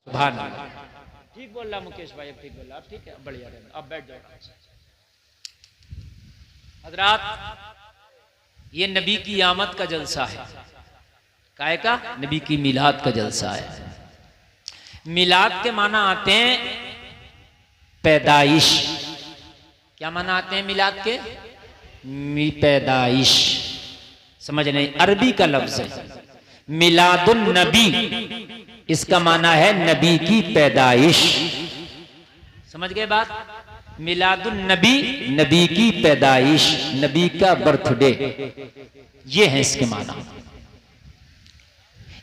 सुभान अल्लाह। ठीक बोल रहा मुकेश भाई, अब ठीक बोल रहा, ठीक है, बढ़िया रहेगा। अब बैठ जाओ। हजरात, ये नबी की आमद का जलसा है। काहे का? नबी की मिलाद का जलसा है। मिलाद के माना आते हैं पैदाइश। क्या माना आते हैं मिलाद के? पैदाइश। समझ नहीं, अरबी का लफ्ज है मिलादुन नबी, इसका माना है नबी की पैदाइश। समझ गए बात? मिलादुन नबी, नबी की पैदाइश, नबी का बर्थडे, ये है इसके माना।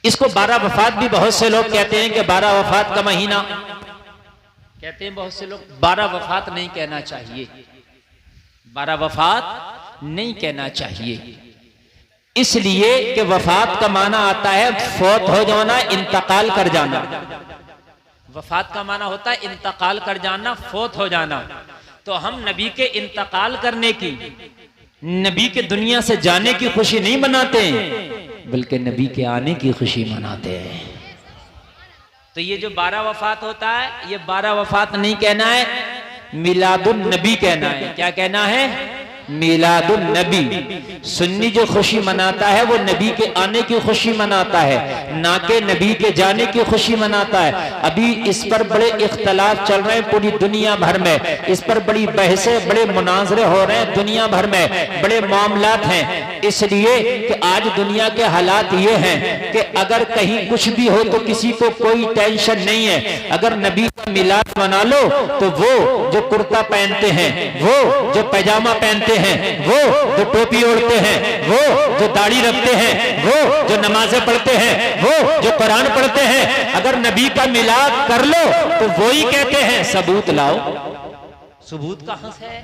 इसको 12 वफात भी बहुत से लोग कहते हैं कि 12 वफात का महीना कहते हैं बहुत से लोग। 12 वफात नहीं कहना चाहिए, 12 वफात नहीं कहना चाहिए, इसलिए कि वफात का माना आता है फौत हो जाना, इंतकाल कर जाना। वफात का माना होता है इंतकाल कर जाना, फौत हो जाना। तो हम नबी के इंतकाल करने की, नबी के दुनिया से जाने की खुशी नहीं मनाते हैं, बल्कि नबी के आने की खुशी मनाते हैं। तो ये जो 12 वफात होता है, ये 12 वफात नहीं कहना है, मिलादुन नबी कहना है। क्या कहना है? मिलादुन नबी। सुन्नी जो खुशी मनाता है वो नबी के आने की खुशी मनाता है, ना कि नबी के जाने की खुशी मनाता है। अभी इस पर बड़े इख्तलाफ चल रहे हैं पूरी दुनिया भर में, इस पर बड़ी बहसें, बड़े मुनाजरे हो रहे हैं दुनिया भर में, बड़े मामलात हैं। इसलिए कि आज दुनिया के हालात ये हैं कि अगर कहीं कुछ भी हो तो किसी को कोई टेंशन नहीं है। अगर नबी का मिलाद मना लो तो वो जो कुर्ता पहनते हैं, वो जो पैजामा पहनते हैं, वो जो टोपी ओढ़ते हैं, वो जो दाढ़ी रखते हैं, वो जो नमाजें पढ़ते हैं, वो जो कुरान पढ़ते हैं, अगर नबी का मिलाद कर लो तो वो ही कहते हैं सबूत लाओ। सबूत कहां से है?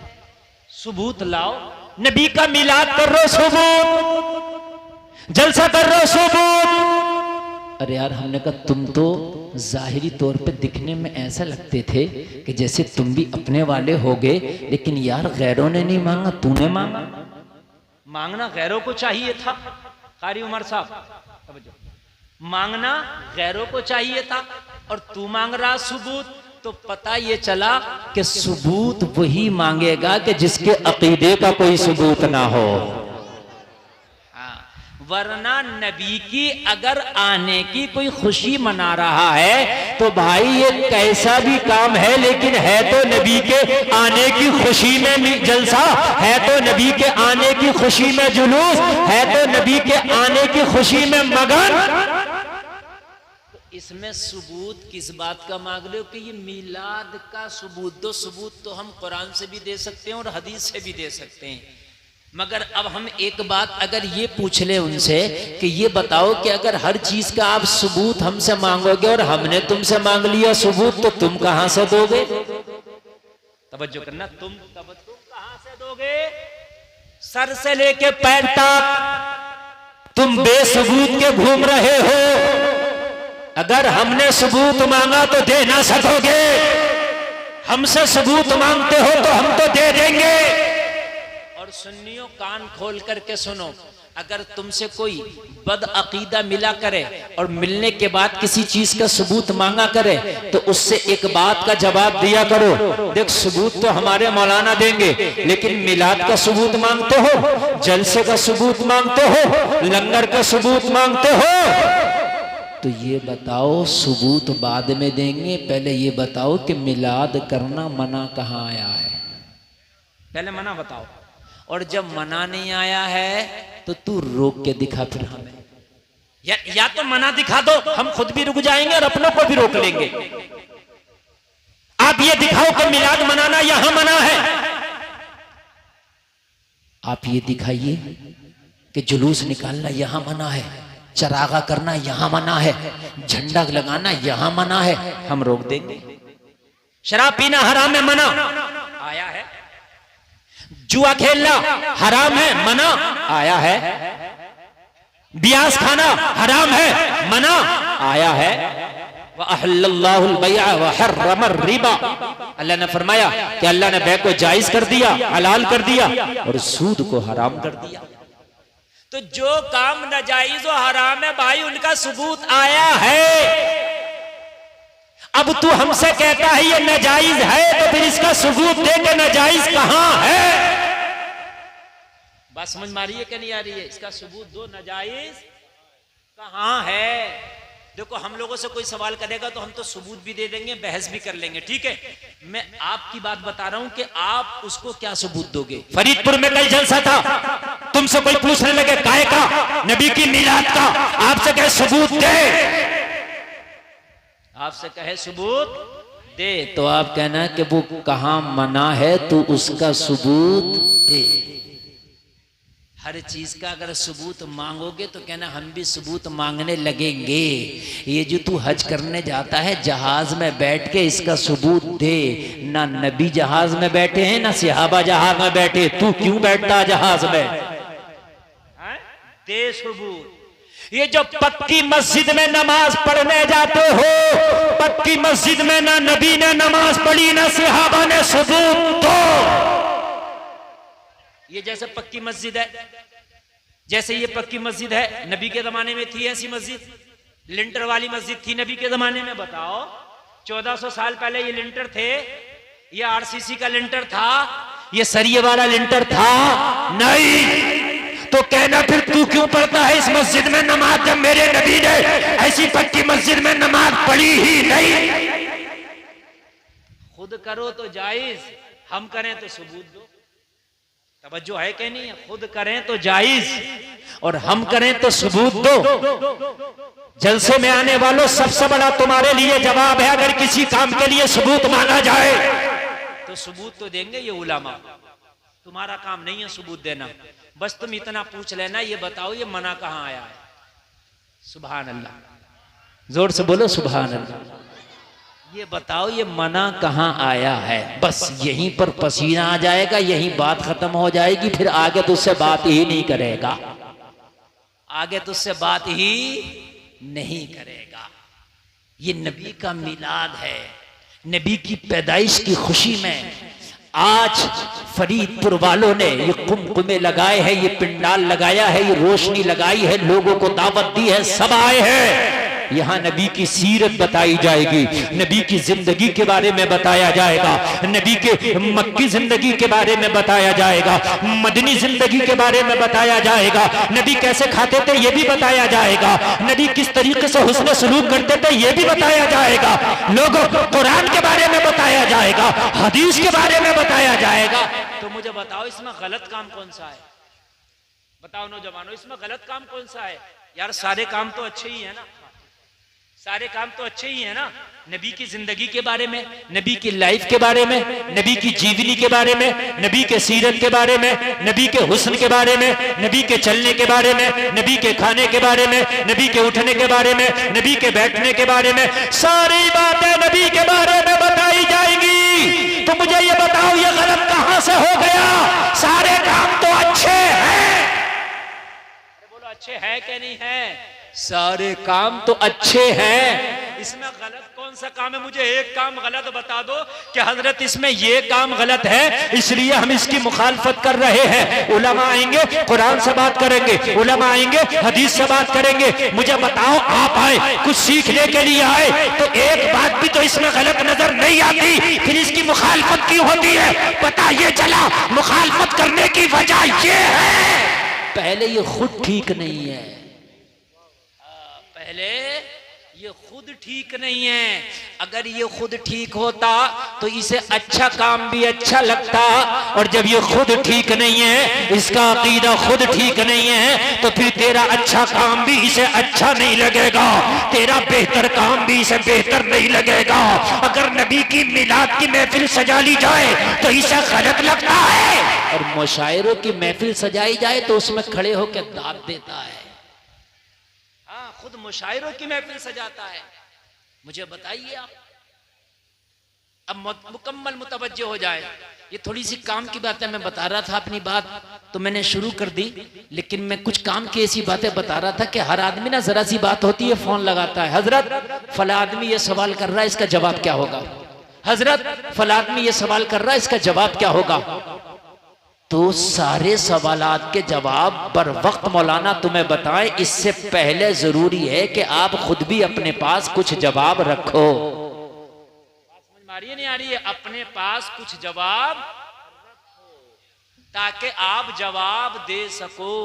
सबूत लाओ। नबी का मिलाद कर लो, सबूत। जलसा कर लो, सबूत। अरे यार, हमने कहा तुम तो जाहिरी तौर पे दिखने में ऐसा लगते थे कि जैसे तुम भी अपने वाले हो गए, लेकिन यार गैरों ने नहीं मांगा, तूने मांगा। मांगना गैरों को चाहिए था। कारी उमर साहब, मांगना गैरों को चाहिए था और तू मांग रहा सबूत। तो पता ये चला कि सबूत वही मांगेगा कि जिसके अकीदे का कोई सबूत ना हो। वरना नबी की अगर आने की कोई खुशी मना रहा है तो भाई ये कैसा भी काम है, लेकिन है तो नबी के आने की खुशी में जलसा, है तो नबी के आने की खुशी में जुलूस, है तो नबी के आने की खुशी में मगन। तो इसमें सबूत किस बात का मांग रहे हो कि ये मिलाद का सबूत दो? सबूत तो हम कुरान से भी दे सकते हैं और हदीस से भी दे सकते हैं, मगर अब हम एक बात अगर ये पूछ ले उनसे कि ये बताओ कि अगर हर चीज का आप सबूत हमसे मांगोगे और हमने तुमसे मांग लिया सबूत, तो तुम कहां से दोगे? तवज्जो करना, तुम कहां से दोगे? सर से लेके पैर तक तुम बेसबूत के घूम रहे हो। अगर हमने सबूत मांगा तो दे ना सकोगे, हमसे सबूत मांगते हो तो हम तो दे देंगे। और सुन्नियों, कान खोल करके सुनो, अगर तुमसे कोई बदअकीदा मिला करे और मिलने के बाद किसी चीज का सबूत मांगा करे तो उससे एक बात का जवाब दिया करो, देख सबूत तो हमारे मौलाना देंगे, लेकिन मिलाद का सबूत मांगते हो, जलसे का सबूत मांगते हो, लंगर का सबूत मांगते हो, तो ये बताओ सबूत बाद में देंगे, पहले ये बताओ कि मिलाद करना मना कहाँ आया है? पहले मना बताओ। और जब मना नहीं आया है तो तू रोक के दिखा फिर हमें, या तो मना दिखा दो, हम खुद भी रुक जाएंगे और अपनों को भी रोक लेंगे। आप ये दिखाओ कि मिलाद मनाना यहां मना है। आप ये दिखाइए कि जुलूस निकालना यहां मना है, चरागा करना यहां मना है, झंडा लगाना यहां मना है, हम रोक देंगे। शराब पीना हराम है, मना आया है। जुआ खेलना हराम है, मना आया है। ब्यास खाना हराम है, मना आया है। वअहल्लल्लाहुल बैअ व हर्रमर रिबा, अल्लाह ने फरमाया कि अल्लाह ने बै को जायज कर दिया, हलाल कर दिया और सूद को हराम कर दिया। तो जो काम नाजायज और हराम है भाई, उनका सबूत आया है। अब तू हमसे कहता है ये नाजायज है, तो फिर इसका सबूत दे के नाजायज कहां है? बात समझ में आ रही है क्या नहीं आ रही है? इसका सबूत दो, नाजायज कहां है? देखो हम लोगों से कोई सवाल करेगा तो हम तो सबूत भी दे देंगे, बहस भी कर लेंगे, ठीक है। मैं आपकी बात बता रहा हूं कि आप उसको क्या सबूत दोगे। फरीदपुर में कल जलसा था, तुमसे कोई पूछने लगे काय का, नबी की मिलाद का, आपसे कहे सबूत दे, आपसे कहे सबूत दे, तो आप कहना कि वो कहां मना है, तो उसका सबूत दे। हर चीज का अगर सबूत मांगोगे तो कहना हम भी सबूत मांगने लगेंगे। ये जो तू हज करने जाता है जहाज में बैठ के, इसका सबूत दे। ना नबी जहाज में बैठे हैं, ना सहाबा जहाज में बैठे, तू क्यों बैठता जहाज में? दे सबूत। ये जो पक्की मस्जिद में नमाज पढ़ने जाते हो, पक्की मस्जिद में ना नबी ने नमाज पढ़ी, ना सहाबा ने, सबूत दो। ये जैसे पक्की मस्जिद है, जैसे ये पक्की मस्जिद है, नबी के जमाने में थी ऐसी मस्जिद? लिंटर वाली मस्जिद थी नबी के जमाने में? बताओ। 1400 साल पहले ये लिंटर थे? ये आरसीसी का लिंटर था? ये सरिये वाला लिंटर था? नहीं। तो कहना फिर तू क्यों पढ़ता है इस मस्जिद में नमाज, जब मेरे नबी ने ऐसी पक्की मस्जिद में नमाज पढ़ी ही नहीं? खुद करो तो जायज, हम करें तो सबूत दो। तवज्जो है कि नहीं? खुद करें तो जायज और हम करें तो सबूत दो। जलसे में आने वालों, सबसे बड़ा तुम्हारे लिए जवाब है, अगर किसी काम के लिए सबूत मांगा जाए तो सबूत तो देंगे ये उलमा। तुम्हारा काम नहीं है सबूत देना, बस तुम इतना पूछ लेना, ये बताओ ये मना कहां आया है? सुभान अल्लाह, जोर से बोलो सुभान अल्लाह। ये बताओ ये मना कहां आया है? बस यहीं पर पसीना आ जाएगा, यहीं बात खत्म हो जाएगी, फिर आगे तो उससे बात ही नहीं करेगा, आगे तो उससे बात ही नहीं करेगा। ये नबी का मिलाद है, नबी की पैदाइश की खुशी में आज फरीदपुर वालों ने ये कुमकुमे लगाए हैं, ये पिंडाल लगाया है, ये रोशनी लगाई है, लोगों को दावत दी है, सब आए हैं। यहाँ नबी की सीरत बताई जाएगी, नबी की जिंदगी के बारे में बताया जाएगा, नबी के मक्की जिंदगी के बारे में बताया जाएगा, मदनी जिंदगी के बारे में बताया जाएगा, नबी कैसे खाते थे ये भी बताया जाएगा, नबी किस तरीके से हुस्न सलूक करते थे ये भी बताया जाएगा, लोगों को कुरान के बारे में बताया जाएगा, हदीस के बारे में बताया जाएगा। तो मुझे बताओ इसमें गलत काम कौन सा है? बताओ नौजवानों, इसमें गलत काम कौन सा है? यार सारे काम तो अच्छे ही है ना, सारे काम तो अच्छे ही है ना। नबी की जिंदगी के बारे में, नबी की लाइफ के बारे में, नबी की जीवनी के बारे में, नबी के सीरत के बारे में, नबी के हुस्न के बारे में, नबी के चलने के बारे में, नबी के खाने के बारे में, नबी के उठने के बारे में, नबी के बैठने के बारे में, सारी बातें नबी के बारे में बताई जाएगी। तो मुझे ये बताओ ये गलत कहां से हो गया? सारे काम तो अच्छे हैं। बोलो अच्छे है कि नहीं है? सारे काम तो अच्छे हैं, इसमें गलत कौन सा काम है? मुझे एक काम गलत बता दो कि हजरत इसमें ये काम गलत है, इसलिए हम इसकी मुखालफत कर रहे हैं। उलमा आएंगे कुरान से बात करेंगे, उलमा आएंगे हदीस से बात करेंगे। मुझे बताओ, आप आए कुछ सीखने के लिए आए, तो एक बात भी तो इसमें गलत नजर नहीं आती, फिर इसकी मुखालफत क्यों होती है? पता ये चला मुखालफत करने की वजह ये है, पहले ये खुद ठीक नहीं है, पहले ये खुद ठीक नहीं है। अगर ये खुद ठीक होता तो इसे अच्छा काम भी अच्छा लगता, और जब ये खुद ठीक नहीं है, इसका अकीदा खुद ठीक नहीं है, तो फिर तेरा अच्छा काम भी इसे अच्छा नहीं लगेगा, तेरा बेहतर काम भी इसे बेहतर नहीं लगेगा। अगर नबी की मिलाद की महफिल सजा ली जाए तो इसे गलत लगता है, और मुशायरों की महफिल सजाई जाए तो उसमें खड़े होकर दाद देता है। खुद मुशायरों की महफिल सजाता है। मुझे बताइए आप, अब मुकम्मल मुतवज्जो हो जाए। ये थोड़ी सी काम की बातें मैं बता रहा था, अपनी बात तो मैंने शुरू कर दी, लेकिन मैं कुछ काम की ऐसी बातें बता रहा था कि हर आदमी ना जरा सी बात होती है फोन लगाता है, हजरत फला आदमी ये सवाल कर रहा है, इसका जवाब क्या होगा? हजरत फला आदमी ये सवाल कर रहा है, इसका जवाब क्या होगा? तो सारे सवालात के जवाब बर वक्त मौलाना तुम्हें बताएं, इससे पहले जरूरी है कि आप खुद भी अपने पास कुछ जवाब रखो। आ रही है नहीं आ रही है? अपने पास कुछ जवाब ताकि आप जवाब दे सको।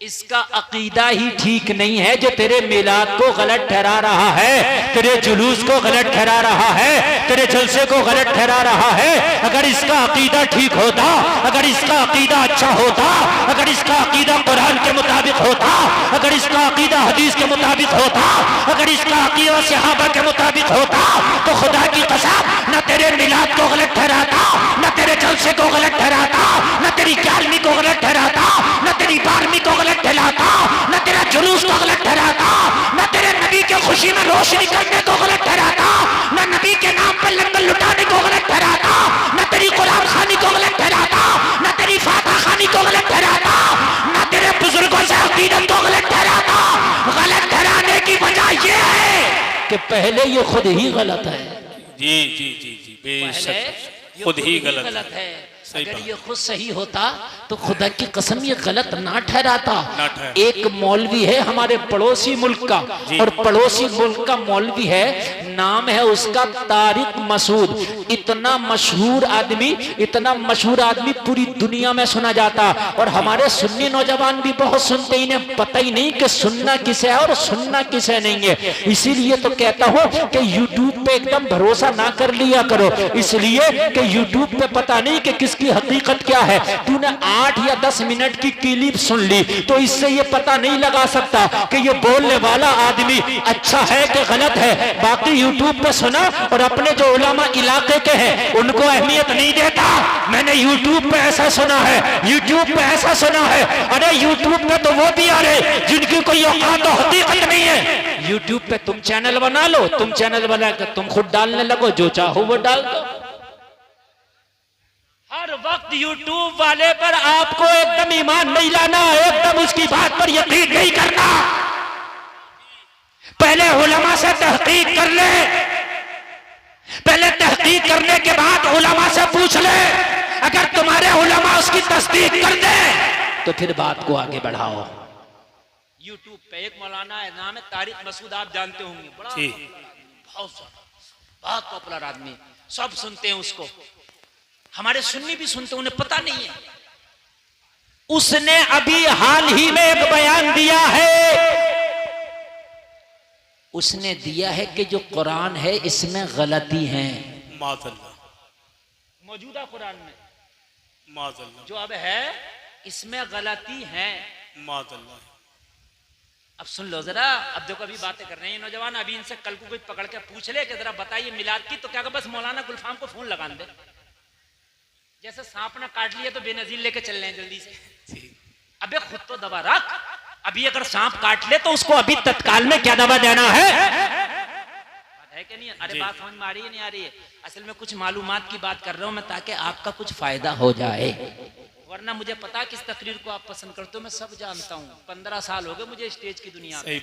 इसका अकीदा ही ठीक नहीं है जो तेरे मिलाद को गलत ठहरा रहा है, तेरे जुलूस को गलत ठहरा रहा है, तेरे जलसे को गलत ठहरा रहा है। अगर इसका अकीदा ठीक होता, अगर इसका अकीदा अच्छा होता, अगर इसका अकीदा कुरान के मुताबिक होता, अगर इसका अकीदा हदीस के मुताबिक होता, अगर इसका अकीदा सहाबा के मुताबिक होता, तो खुदा की कसम न तेरे मिलाद को गलत ठहराता, न तेरे जलसे को गलत ठहराता, न तेरी 11वीं को गलत ठहराता, न तेरी 12वीं को गलत ठहराता, न तेरा जुलूस को गलत ठहराता, न तेरे नबी के खुशी में रोशनी करने को गलत ठहराता, न नबी के नाम पर लंगर लुटाने को गलत ठहराता, न तेरी कुरान खानी को गलत ठहराता, न तेरी फातिहा खानी को गलत ठहराता, न तेरे बुजुर्गों से अकीदत को गलत ठहराता। गलत ठहराने की वजह यह है कि पहले ये खुद ही गलत है। जी जी जी जी बेशक खुद ही गलत है। अगर ये खुद सही होता तो खुदा की कसम ये गलत ना ठहराता। एक मौलवी है हमारे पड़ोसी मुल्क का, और पड़ोसी मुल्क का मौलवी है, नाम है उसका तारिक मसूद। इतना मशहूर आदमी, इतना मशहूर आदमी पूरी दुनिया में सुना जाता, और हमारे सुन्नी नौजवान भी बहुत सुनते, इन्हें पता ही नहीं कि सुनना किसे है और सुनना किसे नहीं है। इसीलिए तो कहता हूं कि यूट्यूब पे एकदम भरोसा ना कर लिया करो, इसलिए कि यूट्यूब पे पता नहीं कि किसकी हकीकत क्या है। तूने 8 या 10 मिनट की क्लिप सुन ली तो इससे ये पता नहीं लगा सकता कि ये बोलने वाला आदमी अच्छा है कि गलत है। बाकी यूट्यूब पे सुना और अपने जो उलमा इलाके के हैं उनको अहमियत नहीं देता। मैंने यूट्यूब पे ऐसा सुना है, यूट्यूब पे ऐसा सुना है। अरे यूट्यूब पे तो वो भी आ रहे जिनकी कोई औकात और हकीकत नहीं है। यूट्यूब पे तुम चैनल बना लो, तुम चैनल बना कर तुम खुद डालने लगो, जो चाहो वो डाल दो। हर वक्त यूट्यूब वाले पर आपको एकदम ईमान नहीं लाना, एकदम उसकी बात पर यकीन नहीं करना। पहले उलमा से तहकीक कर ले, पहले तहकीक करने के बाद उलमा से पूछ ले। अगर तुम्हारे उलमा उसकी तस्दीक कर दे तो फिर बात को आगे बढ़ाओ। यूट्यूब पे एक मौलाना है, नाम है तारिक मसूद, आप जानते होंगे, बड़ा बहुत पॉपुलर आदमी, सब सुनते हैं उसको, हमारे सुन्नी भी सुनते, उन्हें पता नहीं है। उसने अभी हाल ही में एक बयान दिया है, उसने दिया है कि जो कुरान है इसमें गलती है। मौजूदा कुरान में जो अब है इसमें गलती है। अब सुन लो जरा, अब देखो अभी बातें कर रहे हैं नौजवान, अभी इनसे कल को कोई पकड़ के पूछ ले कि जरा बताइए मिलाद की, तो क्या बस मौलाना गुलफाम को फोन लगा दे, जैसे सांप ना काट लिया तो बेनजीर लेके चल रहे हैं जल्दी से। अबे खुद तो दवा रख, अभी अगर सांप काट ले तो उसको अभी तत्काल में क्या दवा देना है कि नहीं? अरे बात समझ में आ रही है नहीं आ रही है? असल में कुछ मालूमात की बात कर रहा हूं मैं ताकि आपका कुछ फायदा हो जाए, वरना मुझे पता किस तकरीर को आप पसंद करते हो, मैं सब जानता हूँ। 15 साल हो गए मुझे स्टेज की दुनिया में,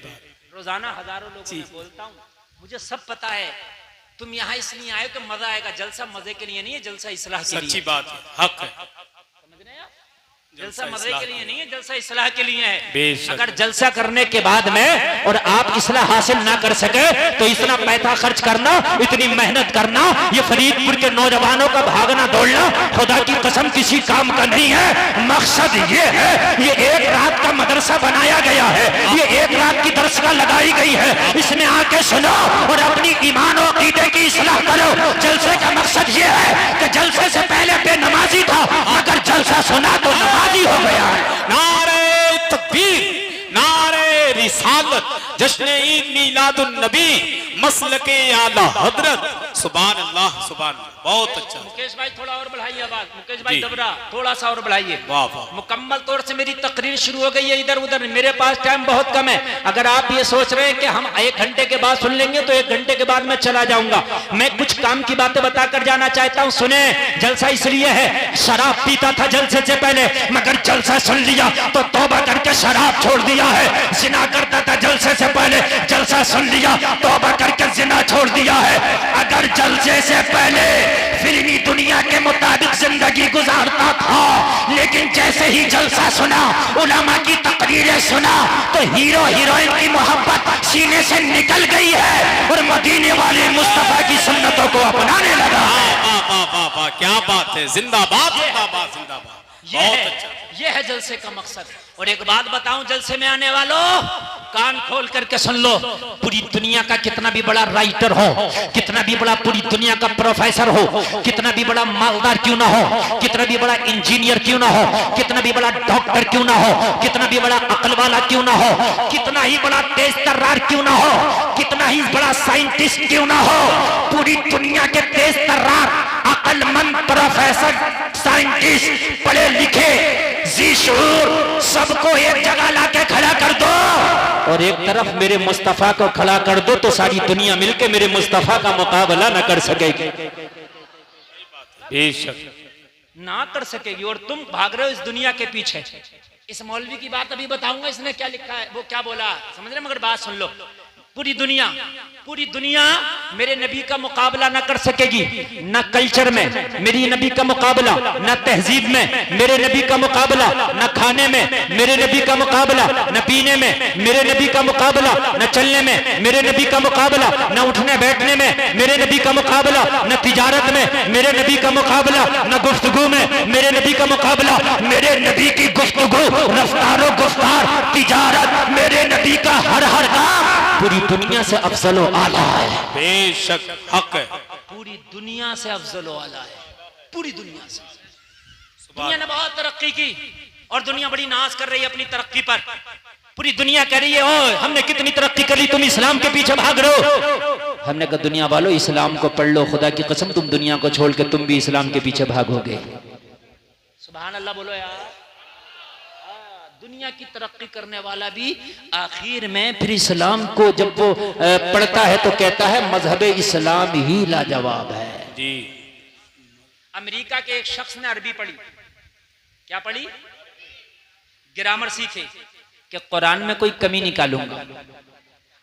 रोजाना हजारों लोगों में बोलता हूँ, मुझे सब पता है। तुम यहाँ इसलिए आए तो मजा आएगा, जलसा मजे के लिए नहीं है, जलसा इस्लाह के लिए। सच्ची बात है, हक है। समझ रहे हैं आप? जलसा मजे के लिए नहीं है, जलसा इस्लाह के लिए है। अगर जलसा करने के बाद में और आप इस्लाह हासिल ना कर सके तो इतना पैसा खर्च करना, इतनी मेहनत करना, ये फरीदपुर के नौजवानों का भागना दौड़ना खुदा की कसम किसी काम का नहीं है। मकसद ये है, ये एक रात का मदरसा बनाया गया है, ये एक रात की दरसगाह लगाई गई है, इसमें आके सुनो और अपनी ईमान और अकीदे की इस्लाह करो। जलसे का मकसद ये है कि जलसे से पहले बेनमाजी था, अगर जलसा सुना तो नमाजी हो गया है। नारे तकबीर, नारे रिसालत, जश्न ईद मीलादुन नबी, मसलके आला हजरत, सुभान अल्लाह सुभान अल्लाह। बहुत अच्छा मुकेश भाई, थोड़ा और बढ़ाइए आवाज, मुकेश भाई दबरा थोड़ा सा और बढ़ाइए। मुकम्मल तौर से मेरी तकरीर शुरू हो गई है, इधर उधर मेरे पास टाइम बहुत कम है। अगर आप ये सोच रहे हैं कि हम 1 घंटे के बाद सुन लेंगे तो 1 घंटे के बाद मैं चला जाऊंगा। मैं कुछ काम की बातें बताकर जाना चाहता हूँ। सुने, जलसा इसलिए है, शराब पीता था जलसे से पहले, मगर जलसा सुन लिया तो तौबा करके शराब छोड़ दिया है। जिना करता था जलसे से पहले, जलसा सुन लिया तौबा करके जिना छोड़ दिया है। अगर जलसे से पहले फिल्मी दुनिया के मुताबिक जिंदगी गुजारता था, लेकिन जैसे ही जलसा सुना, उलमा की तकरीरें सुना, तो हीरो हीरोइन की मोहब्बत सीने से निकल गई है और मदीने वाले मुस्तफा की सुन्नतों को अपनाने लगा है, जिंदाबाद जिंदाबाद जिंदाबाद। बहुत अच्छा। ये है जलसे का मकसद। और एक बात बताऊं जलसे में आने वालों, कान खोल करके सुन लो, पूरी दुनिया का कितना भी बड़ा राइटर हो, कितना भी बड़ा पूरी दुनिया का प्रोफेसर हो, कितना भी बड़ा मालदार क्यों ना हो, कितना भी बड़ा इंजीनियर क्यों ना हो, कितना भी बड़ा डॉक्टर क्यों ना हो, कितना भी बड़ा अकल वाला क्यों ना हो, कितना ही बड़ा तेज तर्रार क्यों ना हो, कितना ही बड़ा साइंटिस्ट क्यों ना हो, पूरी दुनिया के तेज तर्रार, अकलमंद, प्रोफेसर, साइंटिस्ट, पढ़े लिखे, जी शूर, सबको एक जगह लाके खड़ा कर दो और एक तरफ मेरे मुस्तफा को खड़ा कर दो तो सारी दुनिया मिलके मेरे मुस्तफा का मुकाबला न कर सकेगी। बेशक ना कर सकेगी। और तुम भाग रहे हो इस दुनिया के पीछे। इस मौलवी की बात अभी बताऊंगा, इसने क्या लिखा है, वो क्या बोला समझ रहे, मगर बात सुन लो। पूरी दुनिया मेरे नबी का मुकाबला न कर सकेगी, न कल्चर में मेरी नबी का मुकाबला, न तहजीब में मेरे नबी का मुकाबला, न खाने में मेरे नबी का मुकाबला, न पीने में मेरे नबी का मुकाबला, न चलने में मेरे नबी का मुकाबला, न उठने बैठने में मेरे नबी का मुकाबला, न तिजारत में मेरे नबी का मुकाबला, न गुफ्तगू में मेरे नबी का मुकाबला। मेरे नबी की गुफ्तगू, रफ्तारो गुफ्तार, तिजारत, मेरे नबी का हर हर काम पूरी दुनिया से अफजल व आला है। बेशक हक है। पूरी दुनिया से अफजल व आला है, पूरी दुनिया से। दुनिया ने बहुत तरक्की की और दुनिया बड़ी नाज कर रही है अपनी तरक्की पर। पूरी दुनिया कह रही है ओ हमने कितनी तरक्की कर ली, तुम इस्लाम के पीछे भाग रहे हो। हमने कहा दुनिया वालों इस्लाम को पढ़ लो, खुदा की कसम तुम दुनिया को छोड़ के तुम भी इस्लाम के पीछे भागोगे। सुभान अल्लाह बोलो यार। दुनिया की तरक्की करने वाला भी आखिर में फिर इस्लाम को जब वो पढ़ता है तो कहता है मजहब इस्लाम ही लाजवाब है जी। अमेरिका के एक शख्स ने अरबी पढ़ी, क्या पढ़ी, ग्रामर सीखे कि कुरान में कोई कमी निकालूंगा।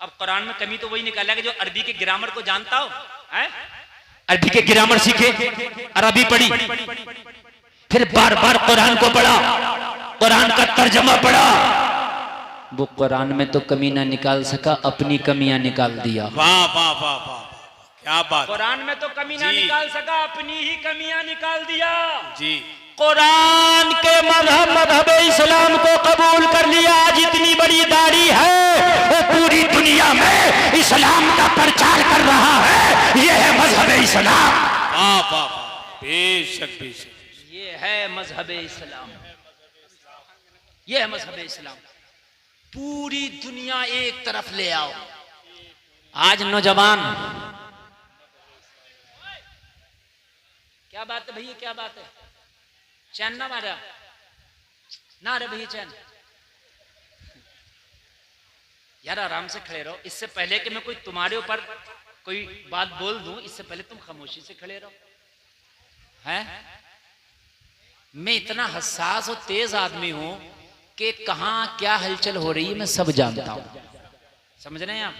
अब कुरान में कमी तो वही निकालेगा जो अरबी के ग्रामर को जानता हो, है? अरबी के ग्रामर सीखे, अरबी पढ़ी, फिर बार बार कुरान को पढ़ा, कुरान का तर्जमा पढ़ा, वो कुरान में तो कमी ना निकाल सका, अपनी कमियां निकाल दिया। वाह वाह वाह वाह, क्या बात। कुरान में तो कमी ना निकाल सका, अपनी ही कमियां निकाल दिया जी। कुरान के मजहब इस्लाम को कबूल कर लिया। आज इतनी बड़ी दाढ़ी है, वो पूरी दुनिया में इस्लाम का प्रचार कर रहा है। ये है मजहब इस्लाम। वाह वाह वाह, बेशक बेशक, ये है मजहब इस्लाम, ये है मजहब इस्लाम। पूरी दुनिया एक तरफ ले आओ। आज नौजवान, क्या बात है भैया, क्या बात है, चैन ना मारा ना रे भैया, चैन यार आराम से खड़े रहो। इससे पहले कि मैं कोई तुम्हारे ऊपर कोई बात बोल दूं, इससे पहले तुम खामोशी से खड़े रहो। हैं, मैं इतना हसास और तेज आदमी हूं कि कहां क्या हलचल हो रही है मैं सब जानता हूं, समझ रहे हैं आप।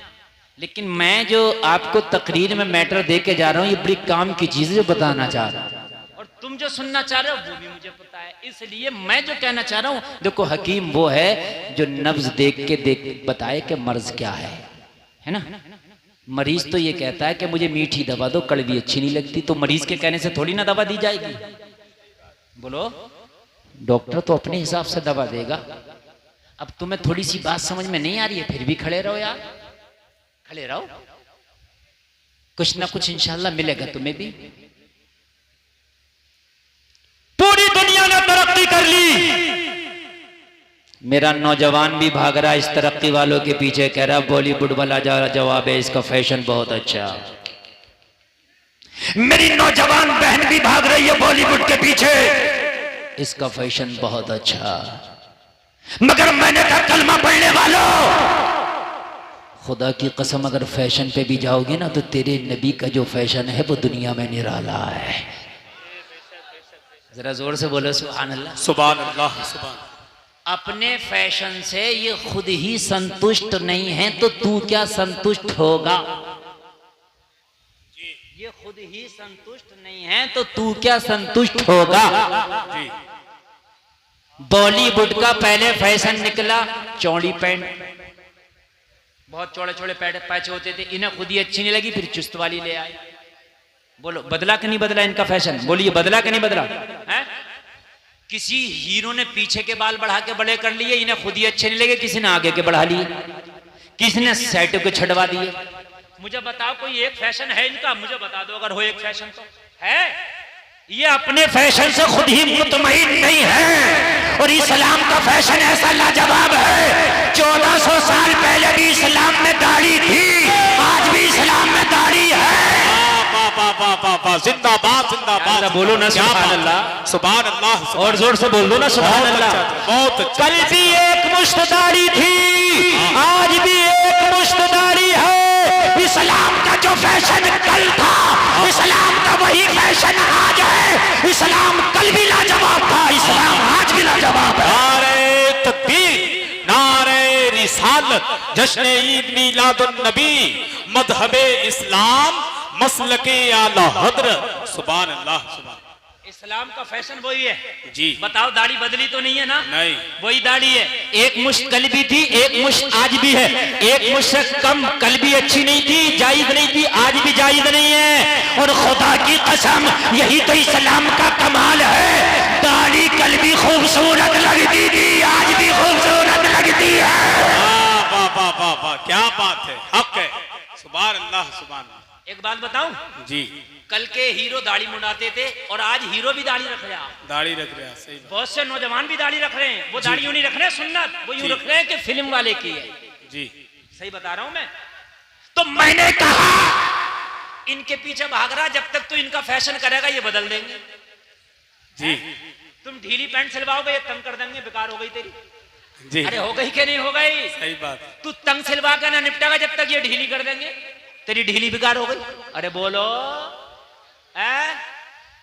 लेकिन मैं जो आपको तकरीर में मैटर दे के जा रहा हूं, ये बड़ी काम की चीज जो बताना चाह रहा हूं, और तुम जो सुनना चाह रहे हो वो भी मुझे पता है। इसलिए मैं जो कहना चाह रहा हूं, देखो हकीम वो है जो नब्ज देख के बताए कि मर्ज क्या है ना। मरीज तो ये कहता है कि मुझे मीठी दवा दो, कड़वी अच्छी नहीं लगती, तो मरीज के कहने से थोड़ी ना दवा दी जाएगी। बोलो, डॉक्टर तो अपने हिसाब से दवा देगा। अब तुम्हें थोड़ी सी बात समझ में नहीं आ रही है, फिर भी खड़े रहो यार, खड़े रहो, कुछ ना कुछ इंशाल्लाह मिलेगा तुम्हें भी। पूरी दुनिया ने तरक्की कर ली, मेरा नौजवान भी भाग रहा है इस तरक्की वालों के पीछे, कह रहा बॉलीवुड वाला जवाब है, इसका फैशन बहुत अच्छा। मेरी नौजवान बहन भी भाग रही है बॉलीवुड के पीछे, इसका फैशन बहुत अच्छा। मगर मैंने कहा कलमा पढ़ने वालों, खुदा की कसम अगर फैशन पे भी जाओगे ना तो तेरे नबी का जो फैशन है वो दुनिया में निराला है। जरा जोर से बोलो सुभान अल्लाह। सुभान अल्लाह, सुभान। अपने फैशन से ये खुद ही संतुष्ट नहीं है तो तू क्या संतुष्ट होगा। ये खुद ही संतुष्ट नहीं है तो तू क्या संतुष्ट होगा। जी। बॉलीवुड का पहले फैशन निकला चौड़ी पैंट, बहुत चौड़े चौड़े पैच होते थे, इन्हें खुद ही अच्छी नहीं लगी, फिर चुस्त वाली ले आए। बोलो बदला कि नहीं बदला इनका फैशन? बोलिए बदला कि नहीं बदला है? किसी हीरो ने पीछे के बाल बढ़ा के बड़े कर लिए, इन्हें खुद ही अच्छे नहीं लगे, किसी ने आगे के बढ़ा लिए, किसी ने सेट के छड़वा दिए। मुझे बताओ कोई एक फैशन है इनका? मुझे बता दो अगर हो एक फैशन तो है। ये अपने फैशन से खुद ही मुतमईन नहीं है। और इस्लाम का फैशन ऐसा लाजवाब है, 1400 साल पहले भी इस्लाम में दाढ़ी थी, आज भी इस्लाम में दाढ़ी है। जिंदाबाद जिंदाबाद। बोलो ना सुभान अल्लाह, सुभान अल्लाह, और जोर से बोल दो ना सुभान अल्लाह। बहुत अच्छा। कल भी एक मुश्त दाढ़ी थी, आज भी एक मुश्त दाढ़ी है। इस्लाम का जो फैशन कल था, इस्लाम का वही फैशन आज है। इस्लाम कल भी लाजवाब था, इस्लाम आज भी लाजवाब है। नारे तकबीर, नारे रिसालत, जश्न ईद मीलादुन नबी, मजहबे इस्लाम, मसलके आला हजरत। सुभान अल्लाह, सुभान। इस्लाम का फैशन वही है जी। बताओ दाढ़ी बदली तो नहीं है ना? नहीं, वही दाढ़ी है। एक मुश्त कल भी थी, एक मुश्त आज भी है। एक मुश्त से कम कल भी अच्छी नहीं थी, जायज नहीं थी, आज भी जायज नहीं है। और खुदा की कसम यही तो इस्लाम का कमाल है। दाढ़ी कल भी खूबसूरत लगती थी, आज भी खूबसूरत लगती है। वाह वाह वाह वाह, क्या बात है, हक है। सुभान अल्लाह, सुभान अल्लाह। एक बात बताऊं, जी। कल के हीरो दाढ़ी मुंडाते थे और आज हीरो भी दाढ़ी रख रहे हैं। दाढ़ी रख रहे हैं, सही बात। बहुत से नौजवान भी दाढ़ी रख रहे हैं। वो दाढ़ी यूं नहीं रख रहे हैं सुन्नत, वो यूं रख रहे हैं कि फिल्म वाले की है। जी, सही बता रहा हूं मैं। तो मैंने कहा इनके पीछे भाग रहा, जब तक तो इनका फैशन करेगा ये बदल देंगे। जी, तुम ढीली पैंट सिलवाओगे ये तंग कर देंगे, बेकार हो गई तेरी। जी। अरे हो गई कि नहीं हो गई? सही बात। तू तंग सिलवा के ना निपटेगा जब तक ये ढीली कर देंगे, तेरी ढीली बेकार हो गई। अरे बोलो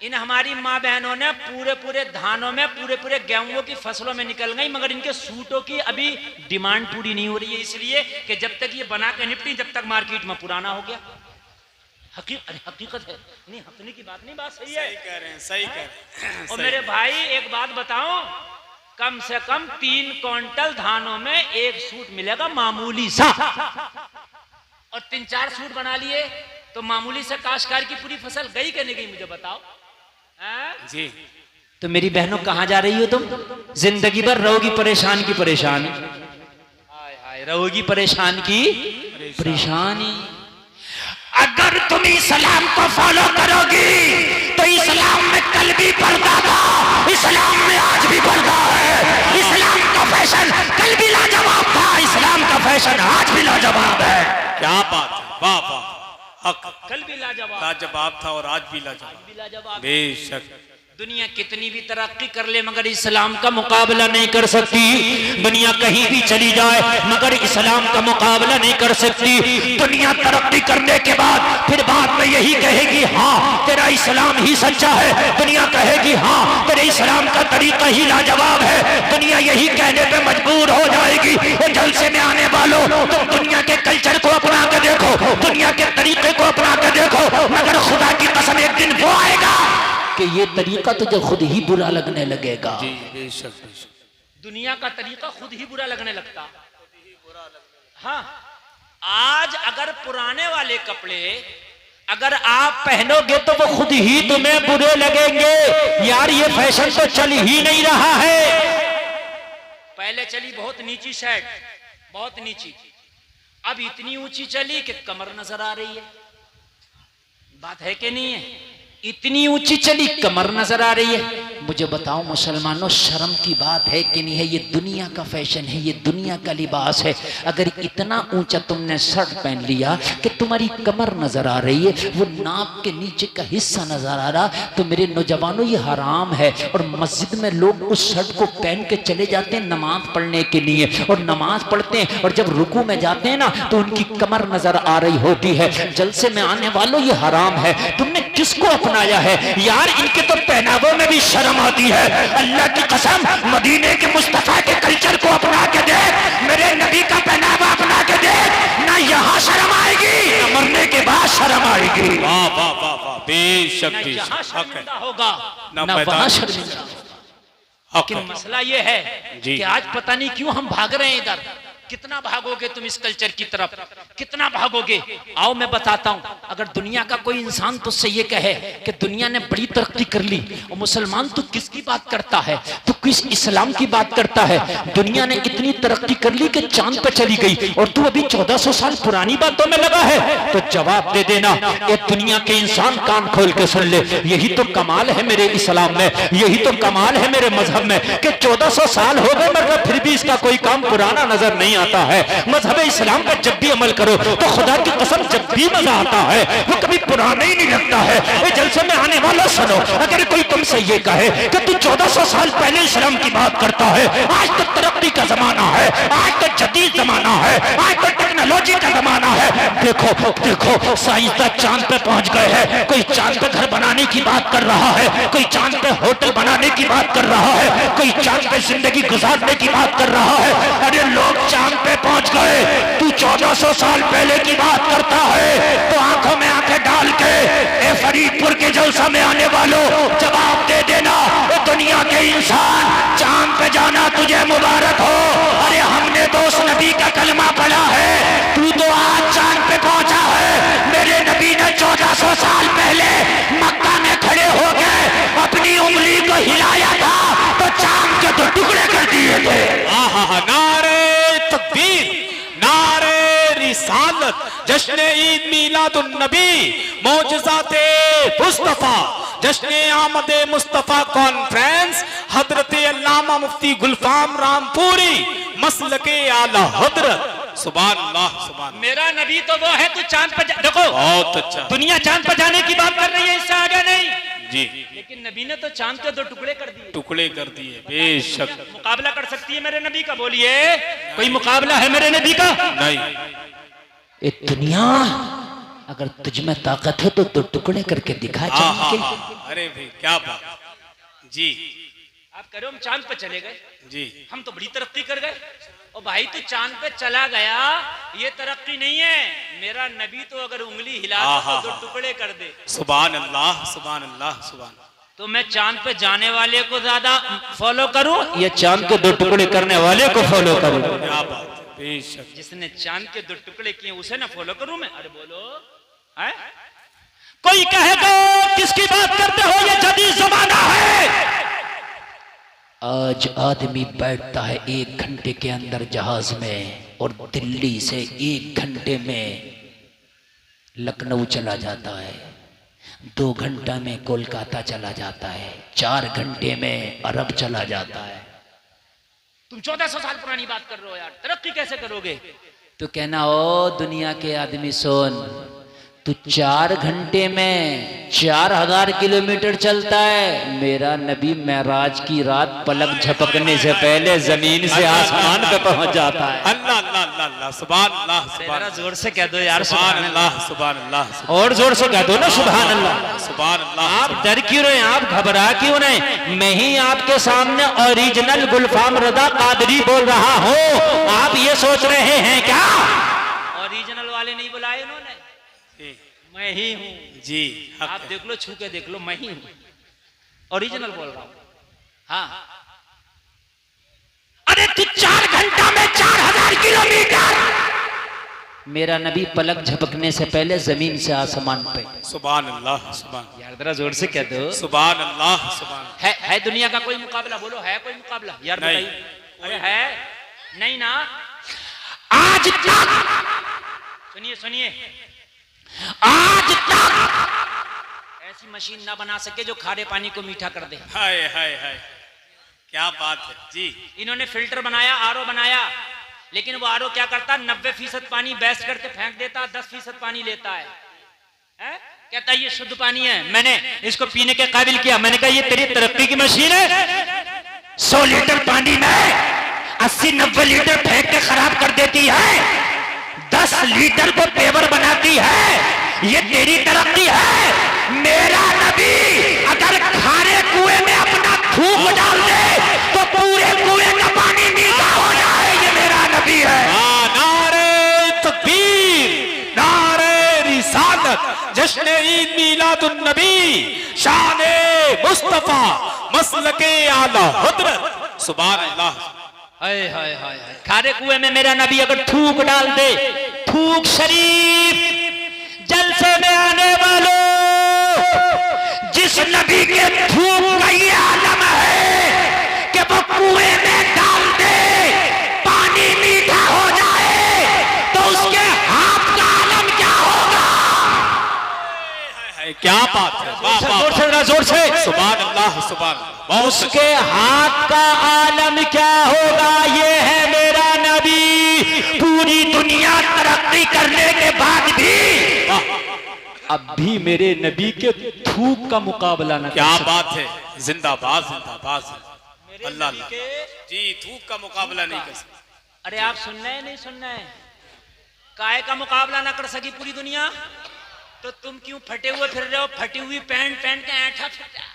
इन हमारी माँ बहनों ने पूरे पूरे धानों में, पूरे पूरे गेहूं की फसलों में निकल गई, मगर इनके सूटों की अभी डिमांड पूरी नहीं हो रही है, इसलिए कि जब तक ये बना के निपटी जब तक मार्केट में पुराना हो गया। हकीकत है, नहीं हकनी की बात नहीं, बात सही है। सही कह रहे हैं, सही कह रहे हैं। और मेरे भाई एक बात बताऊं, कम से कम 3 क्विंटल धानों में एक सूट मिलेगा मामूली सा, और 3-4 सूट बना लिए तो मामूली से काश्तकार की पूरी फसल गई कि नहीं गई? मुझे बताओ। जी। तो मेरी बहनों कहां जा रही हो तुम? जिंदगी भर रहोगी परेशान की परेशानी, हाय हाय रहोगी परेशान की परेशानी। अगर तुम इस्लाम को फॉलो करोगी तो इस्लाम में कल भी पर्दा था, इस्लाम में आज भी पर्दा है। इस्लाम का फैशन कल भी लाजवाब था, इस्लाम का फैशन आज भी लाजवाब है। क्या बात है, वाह वाह, हक। कल भी लाजवाब था और आज भी लाजवाब। बेशक। दुनिया कितनी भी तरक्की कर ले मगर इस्लाम का मुकाबला नहीं कर सकती। दुनिया कहीं भी चली जाए मगर इस्लाम का मुकाबला नहीं कर सकती। दुनिया तरक्की करने के बाद फिर बाद में यही कहेगी हाँ तेरा इस्लाम ही सच्चा है। दुनिया कहेगी हाँ तेरे इस्लाम का तरीका ही लाजवाब है। दुनिया यही कहने पे मजबूर हो जाएगी। और जलसे में आने वालों तुम दुनिया के कल्चर को अपना के देखो, दुनिया के तरीके को अपना के देखो, मगर खुदा की कसम एक दिन वो आएगा कि ये तरीका तुझे खुद ही बुरा लगने लगेगा। जी बेशक बेशक। दुनिया का तरीका खुद ही बुरा लगने लगता। हाँ, आज अगर पुराने वाले कपड़े अगर आप पहनोगे तो वो खुद ही तुम्हें बुरे लगेंगे। यार ये फैशन तो चल ही नहीं रहा है। पहले चली बहुत नीची शर्ट, बहुत नीची, अब इतनी ऊंची चली कि कमर नजर आ रही है। बात है कि नहीं है? इतनी ऊंची चली कमर नजर आ रही है। मुझे बताओ मुसलमानों, शर्म की बात है कि नहीं है? ये दुनिया का फैशन है, ये दुनिया का लिबास है। अगर इतना ऊंचा तुमने शर्ट पहन लिया कि तुम्हारी कमर नजर आ रही है, वो नाक के नीचे का हिस्सा नजर आ रहा, तो मेरे नौजवानों ये हराम है। और मस्जिद में लोग उस शर्ट को पहन के चले जाते हैं नमाज पढ़ने के लिए, और नमाज पढ़ते हैं और जब रुकू में जाते हैं ना तो उनकी कमर नजर आ रही होती है। जलसे में आने वालों ये हराम है। तुमने किसको अपनाया है? यार इनके तो पहनावों में भी शर्म आती है। अल्लाह की कसम, मदीने के मुस्तफा के कल्चर को अपना के देख, मेरे नबी का पहनावा अपना के देख, ना यहाँ शर्म आएगी ना मरने के बाद शर्म आएगी। वाह वाह वाह वाह, बेशक यहाँ बेशक, हक है। शर्मिंदा होगा ना ना वहाँ मैदान शर्मिंदा। हक लेकिन है। मसला ये है जी। कि आज पता नहीं क्यों हम भाग रहे हैं इधर। कितना भागोगे तुम इस कल्चर की तरफ, कितना भागोगे? आओ मैं बताता हूं। अगर दुनिया का कोई इंसान तुझसे ये कहे कि दुनिया ने बड़ी तरक्की कर ली और मुसलमान तू किसकी बात करता है, तू किस इस्लाम की बात करता है? दुनिया ने इतनी तरक्की कर ली कि चांद पे चली गई और तू अभी 1400 साल पुरानी बातों में लगा है। तो जवाब दे देना, ये दुनिया के इंसान कान खोल के सुन ले, यही तो कमाल है मेरे इस्लाम में, यही तो कमाल है मेरे मजहब में कि 1400 साल हो गए मगर फिर भी इसका कोई काम पुराना नजर नहीं आता है। मजहब इस्लाम का जब भी अमल करो तो खुदा की कसम जब भी मजा आता है वो कभी पुराना ही नहीं लगता है। ये जलसे में आने वाला सुनो, अगर कोई तुमसे ये कहे कि तू 1400 साल पहले इस्लाम की बात करता है, आज तो तरक्की का जमाना है, आज तो जदीद जमाना है, आज तो टेक्नोलॉजी का जमाना है, देखो देखो साइंसदान चांद पे पहुंच गए हैं, कोई चांद पे घर बनाने की बात कर रहा है, कोई चांद पे होटल बनाने की बात कर रहा है, कोई चांद पे जिंदगी गुजारने की बात कर रहा है। अरे लोग चांद पे पहुंच गए, तू 1400 साल पहले की बात करता है। तो आंखों में आंखें डाल के ए फरीदपुर के जलसा में आने वालों जवाब दे देना, दुनिया के इंसान चांद पे जाना तुझे मुबारक हो। अरे हमने तो उस नबी का कलमा पढ़ा है, तू तो आज चांद पे पहुंचा है। मेरे नबी ने 1400 साल पहले मक्का में खड़े हो गए, अपनी उंगली को हिलाया था तो चांद के तो टुकड़े कर दिए थे। नारे तकबीर, नारे रिसालत, जश्न ईद मीलादुन नबी, मौजज़ाते मुस्तफा, जश्न आमद मुस्तफा कॉन्फ्रेंस, हजरत अल्लामा मुफ्ती गुलफाम रामपुरी, मसलके आला हजरत। सुभान अल्लाह, सुभान। मेरा नबी तो वो है, तू चांद पर देखो, बहुत अच्छा। दुनिया चांद पर जाने की बात कर रही है, इससे आगे नहीं जी, लेकिन नबी ने तो चांद के 2 टुकड़े कर दिए। टुकड़े कर दिए, बेशक। मुकाबला कर सकती है मेरे नबी का? बोलिए, कोई मुकाबला है मेरे नबी का? नहीं। ये दुनिया अगर तुझ में ताकत है तो 2 टुकड़े करके दिखा चांद के। अरे भाई क्या बात जी। आप कह रहे हो हम चांद पे चले गए जी, हम तो बड़ी तरक्की कर गए। और भाई तू चांद पे चला गया, ये तरक्की नहीं है। मेरा नबी तो अगर उंगली हिला दे तो 2 टुकड़े कर दे। सुभान अल्लाह, सुभान अल्लाह, सुभान। तो मैं चांद पे जाने वाले को ज्यादा फॉलो करूं या चांद के 2 टुकड़े करने वाले को फॉलो करूं? क्या बात, बेशक। जिसने चांद के 2 टुकड़े किए उसे ना फॉलो करूं मैं? अरे बोलो है? कोई कहेगा किसकी बात करते हो, ये जदीद जमाना है। आज आदमी बैठता है 1 घंटे के अंदर जहाज में और दिल्ली से 1 घंटे में लखनऊ चला जाता है, 2 घंटा में कोलकाता चला जाता है, 4 घंटे में अरब चला जाता है। तुम 1400 साल पुरानी बात कर रहे हो यार, तरक्की कैसे करोगे? तो कहना ओ दुनिया के आदमी सुन, तू 4 घंटे में 4000 किलोमीटर चलता है। मेरा नबी मेराज की रात पलक झपकने से पहले जमीन से आसमान पे पहुंच जाता है। अल्लाह अल्लाह अल्लाह अल्लाह, सुभान अल्लाह, सुभान। जोर से कह दो यार सुभान अल्लाह, सुभान अल्लाह, और जोर से कह दो ना सुभान अल्लाह, सुभान अल्लाह। आप डर क्यों रहे, आप घबरा क्यों नहीं? मैं ही आपके सामने ओरिजिनल गुलफाम रजा कादरी बोल रहा हूँ। आप ये सोच रहे हैं क्या ओरिजिनल वाले नहीं बुलाए उन्होंने? मैं ही हूँ जी, आप देख लो, छू के देख लो, मैं ही हूँ, ओरिजिनल बोल रहा हूँ। हाँ, अरे तू 4 घंटा में 4000 किलोमीटर। मेरा नबी पलक झपकने से पहले जमीन से आसमान पे। सुभान अल्लाह, सुभान। यार जरा जोर से कह दो सुभान अल्लाह, सुभान। है दुनिया का कोई मुकाबला? बोलो, है कोई मुकाबला यार? बताइए। अरे है नहीं ना? आज तक सुनिए सुनिए, आज तक ऐसी मशीन ना बना सके जो खारे पानी को मीठा कर दे। हाय हाय हाय, क्या बात है जी। इन्होंने फिल्टर बनाया, आरओ बनाया, लेकिन वो आरओ क्या करता, 90% पानी बैस करके फेंक देता, 10% पानी लेता है। कहता है ये शुद्ध पानी है, मैंने इसको पीने के काबिल किया। मैंने कहा ये तेरी तरक्की की मशीन है, 100 लीटर पानी में 80-90 लीटर फेंक के खराब कर देती है, 10 लीटर को पेवर बनाती है। ये तेरी तरक्की है। मेरा नबी अगर खारे कुएं में अपना थूक डाल दे तो पूरे कुएं का पानी मीठा हो जाए। ये मेरा नबी है। नारे तकबीर, नारे रिसालत, जश्न ईद मीलादुन नबी, शान मुस्तफा, मसलके आला हजरत। सुभान अल्लाह। हाय हाय हाय हाय, खारे कुएं में मेरा नबी अगर थूक डाल दे, थूक शरीफ, जलसे में आने वालों, जिस नबी के थूक का ये आलम है कि वो कुएं में डाल दे, पानी मीठा हो जाए, तो उसके हाथ का आलम क्या होगा? क्या बात है, वाह वाह, जोर से, जोर से, सुभान अल्लाह, सुभान अल्लाह। उसके हाथ का आलम क्या होगा? ये है मेरा नबी। पूरी दुनिया तरक्की करने के बाद भी अब भी मेरे नबी के थूक का मुकाबला न। क्या बात है, जिंदाबाद जिंदाबाद, अल्लाह अल्लाह जी, थूक का मुकाबला नहीं कर सकते। अरे आप सुनना है नहीं सुनना है? काय का मुकाबला ना कर सकी पूरी दुनिया, तो तुम क्यों फटे हुए फिर रहे हो? फटी हुई पैंट पहन के ऐठा फिर रहा,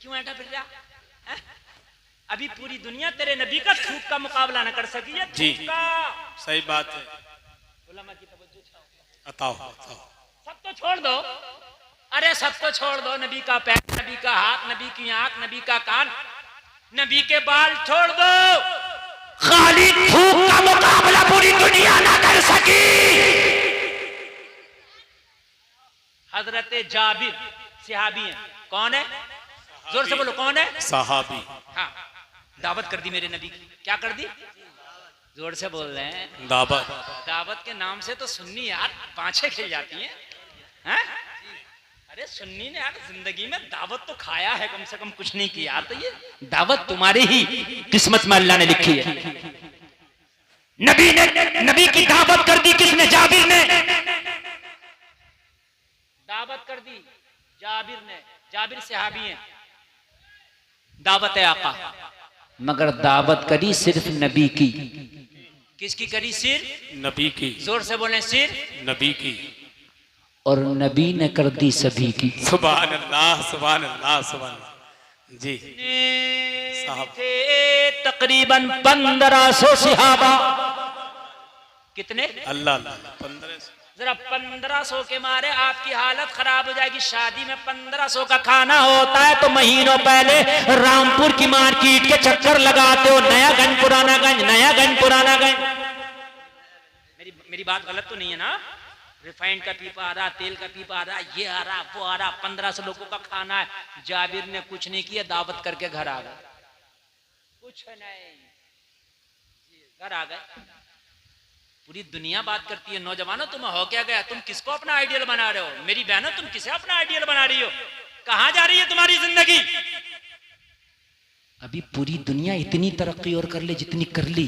क्यों ऐठा फिर रहा है? अभी पूरी दुनिया तेरे नबी का थूक का मुकाबला ना कर सकी है। जी का सही बात है, उलमा की तवज्जो चाहो। बताओ बताओ। सब तो छोड़ दो, अरे सब तो छोड़ दो, नबी का पैर, नबी का हाथ, नबी की आंख, नबी का कान, नबी के बाल छोड़ दो, खाली थूक का मुकाबला पूरी दुनिया ना कर सकी। हजरत जाबिर सहाबी हैं, कौन है? जोर से बोलो, कौन है? सहाबी। हाँ, दावत कर दी मेरे नबी की। क्या कर दी? जोर से बोल रहे हैं। दावत। दावत के नाम से तो सुन्नी यार बाँछें खिल जाती हैं, हैं? अरे सुन्नी ने यार जिंदगी में दावत तो खाया है, कम से कम कुछ नहीं किया। तो ये दावत तुम्हारी ही किस्मत में अल्लाह ने लिखी है। नबी की दावत कर दी किसने? जाबिर ने दावत कर दी, जाबिर ने। जाबिर सहाबी हैं, दावत है आका, मगर दावत करी सिर्फ नबी की। किसकी करी? सिर्फ नबी की। जोर से बोले, सिर्फ नबी की। और नबी ने कर दी सभी की। सुभान अल्लाह, सुभान अल्लाह, सुभान अल्लाह। जी साहब थे तकरीबन 1500 सहाबा। कितने? अल्लाह अल्लाह, 1500। जरा 1500 के मारे आपकी हालत खराब हो जाएगी। शादी में 1500 का खाना होता है तो महीनों पहले रामपुर की मार्केट के चक्कर लगाते हो, नया गंज पुराना गंज, नया गंज पुराना गंज। मेरी बात गलत तो नहीं है ना? रिफाइंड का पीपा आ रहा, तेल का पीपा आ रहा, ये आ रहा, वो आ रहा, 1500 लोगों का खाना है। जाबिर ने कुछ नहीं किया, दावत करके घर आ गए। कुछ नहीं, घर आ गए। पूरी दुनिया बात करती है, नौजवानों तुम हो क्या गया? तुम किसको अपना आइडियल बना रहे हो? मेरी बहनों तुम किसे अपना आइडियल बना रही हो? कहां जा रही है तुम्हारी जिंदगी? अभी पूरी दुनिया इतनी तरक्की और कर ले जितनी कर ली,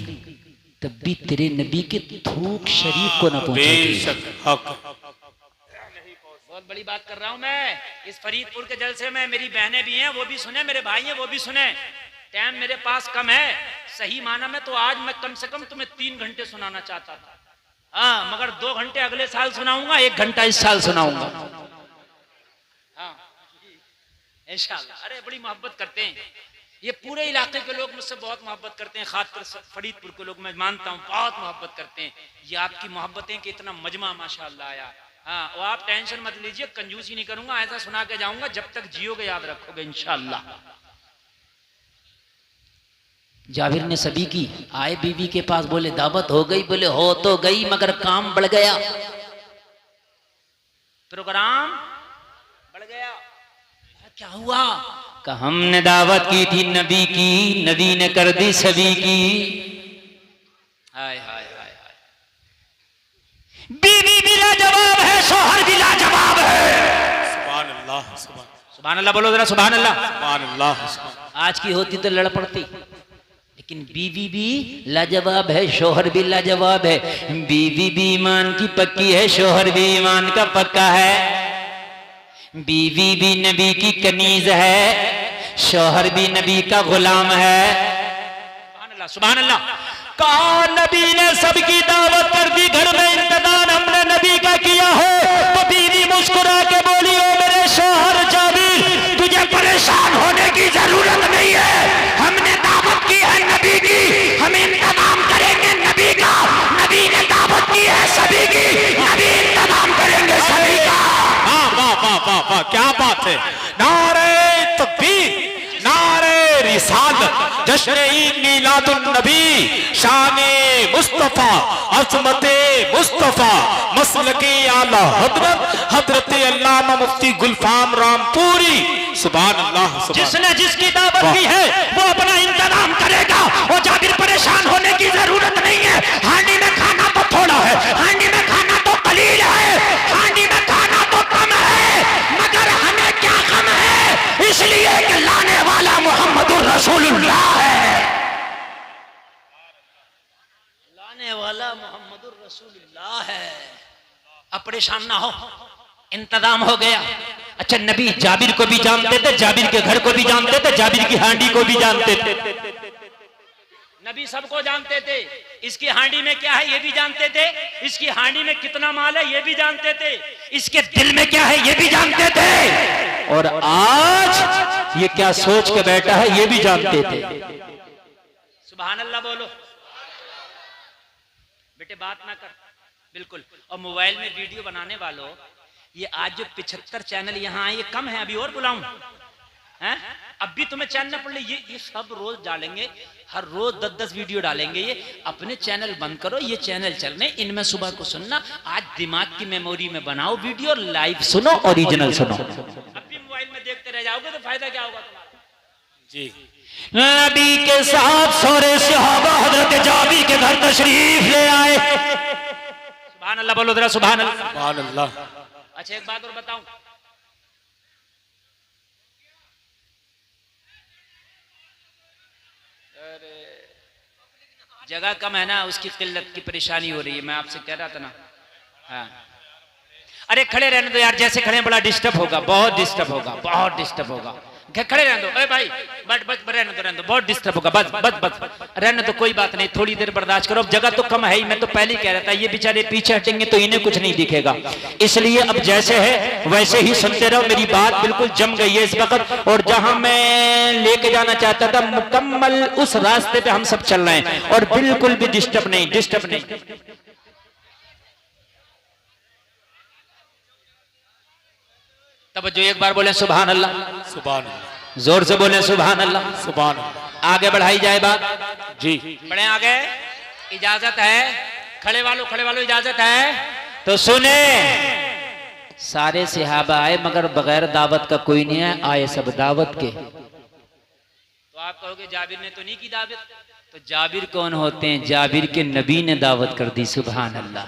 तब भी तेरे नबी के थूक शरीफ को ना पहुंचे। बहुत बड़ी बात कर रहा हूं मैं। इस फरीदपुर के जलसे में मेरी बहनें भी हैं, वो भी सुने, मेरे भाई हैं वो भी सुने। टाइम मेरे पास कम है, सही माना में तो आज मैं कम से कम तुम्हें 3 घंटे सुनाना चाहता था। हाँ, मगर 2 घंटे अगले साल सुनाऊंगा, 1 घंटा इस साल सुनाऊंगा। हाँ इंशाल्लाह। अरे बड़ी मोहब्बत करते हैं ये पूरे इलाके के लोग, मुझसे बहुत मोहब्बत करते हैं। खासकर फरीदपुर के लोग मैं मानता हूँ बहुत मोहब्बत करते हैं। ये आपकी मोहब्बतें कि इतना मजमा माशाल्लाह आया। हाँ, और आप टेंशन मत लीजिए, कंजूसी नहीं करूंगा, ऐसा सुना के जाऊंगा जब तक जियोगे याद रखोगे इंशाल्लाह। जाबिर ने सभी की, आए बीवी के पास, बोले दावत हो गई? बोले हो तो गई मगर काम बढ़ गया, प्रोग्राम बढ़ गया। क्या हुआ? कि हमने दावत की थी नबी की, नबी ने कर दी सभी की। हाय हाय हाय हाय, बीवी भी लाजवाब है, शौहर भी लाजवाब है। सुभान अल्लाह, सुभान अल्लाह बोलो जरा, सुभान अल्लाह। सुभान अल्लाह। आज की होती तो लड़ पड़ती, लेकिन बीवी भी लाजवाब है, शौहर भी लाजवाब है। बीवी भी ईमान की पक्की है, शौहर भी ईमान का पक्का है। बीवी भी नबी की कनीज है, शौहर भी नबी का गुलाम है। सुभान अल्लाह, सुभान अल्लाह। कहा नबी ने सबकी दावत कर दी, घर में इंतजाम हमने नबी का किया हो। तो बीवी मुस्कुरा के बोली, ओ मेरे शौहर जाबिर, तुझे परेशान होने की जरूरत नहीं है, हमने दावत की है नबी की, हम इंतजाम करेंगे नबी का। नबी ने दावत की है सभी की, नबी इंतजाम करेंगे सभी का। वाह वाह वाह वाह वाह, क्या बात है। नारे तकबीर, नारे रिसालत जश्न ईद मीलादुन नबी शाने मुस्तफा अज़मते मुस्तफा मसलके आला हजरत हजरत अल्लामा मुफ्ती गुलफाम रामपुरी सुभान अल्लाह जिसने जिसकी दावत की है वो अपना इंतजाम करेगा। वो जाबिर परेशान होने की जरूरत नहीं है। हांडी में खाना तो थोड़ा है, हांडी में खाना तो कलील है, हांडी में खाना तो कम है, मगर हमें क्या कम है, इसलिए कि लाने वाला मोहम्मदुर रसूलुल्लाह है। लाने वाला मोहम्मदुर रसूलुल्लाह है। अब परेशान ना हो, इंतजाम हो गया। अच्छा, नबी जाबिर को भी जानते थे, जाबिर के घर को भी जानते थे, जाबिर की हांडी को भी जानते थे। नबी सबको जानते थे। इसकी हांडी में क्या है ये भी जानते थे, इसकी हांडी में कितना माल है ये भी जानते थे, इसके दिल में क्या है ये भी जानते थे, और आज ये क्या सोच के बैठा है ये भी जानते थे। सुभान अल्लाह बोलो बेटे, बात ना कर बिल्कुल। और मोबाइल में वीडियो बनाने वालों, ये आज जो 75 चैनल यहाँ आए ये कम है, अभी और बुलाऊं हैं? अब भी तुम्हें चैनल पड़ ले, ये सब रोज डालेंगे, हर रोज 10-10 वीडियो डालेंगे। ये अपने चैनल बंद करो, ये चैनल चलने, इनमें सुबह को सुनना। आज दिमाग की मेमोरी में बनाओ वीडियो, लाइव सुनो, ओरिजिनल सुनो। अब भी मोबाइल में देखते रह जाओगे तो फायदा क्या होगा तुम्हारा? जी, नबी के साथ सोरे सहाबा हजरत जाबिर के घर तशरीफ ले आए। सुभान अल्लाह बोलो जरा, सुभान अल्लाह, सुभान अल्लाह। अच्छा, एक बात और बताऊं, जगह कम है ना, उसकी किल्लत की परेशानी हो रही है। मैं आपसे कह रहा था ना, हाँ। अरे खड़े रहने दो यार, जैसे खड़े बड़ा डिस्टर्ब होगा, बहुत डिस्टर्ब होगा, बहुत डिस्टर्ब होगा। खड़े रहने दो, अरे भाई बस रहने दो, बहुत डिस्टर्ब होगा, बस रहने दो, कोई बात नहीं, थोड़ी देर बर्दाश्त करो। अब जगह तो कम है ही, मैं तो पहले ही कह रहा था, ये बेचारे पीछे हटेंगे तो इन्हें कुछ नहीं दिखेगा, इसलिए अब जैसे है वैसे ही सुनते रहो। मेरी बात बिल्कुल जम गई है इस वक्त, और जहां मैं लेके जाना चाहता था मुकम्मल उस रास्ते पे हम सब चल रहे हैं, और बिल्कुल भी डिस्टर्ब नहीं। तब जो एक बार बोले सुभान अल्लाह, सुभान अल्लाह, जोर से बोले सुभान अल्लाह, सुभान अल्लाह। आगे बढ़ाई जाए बात जी, बढ़े आगे, इजाजत है, खड़े वालों इजाजत है तो सुने। सारे सहाबा आए मगर बगैर दावत का कोई नहीं है, आए सब दावत के। तो आप कहोगे जाबिर ने तो नहीं की दावत, तो जाबिर कौन होते हैं? जाबिर के नबी ने दावत कर दी। सुभान अल्लाह,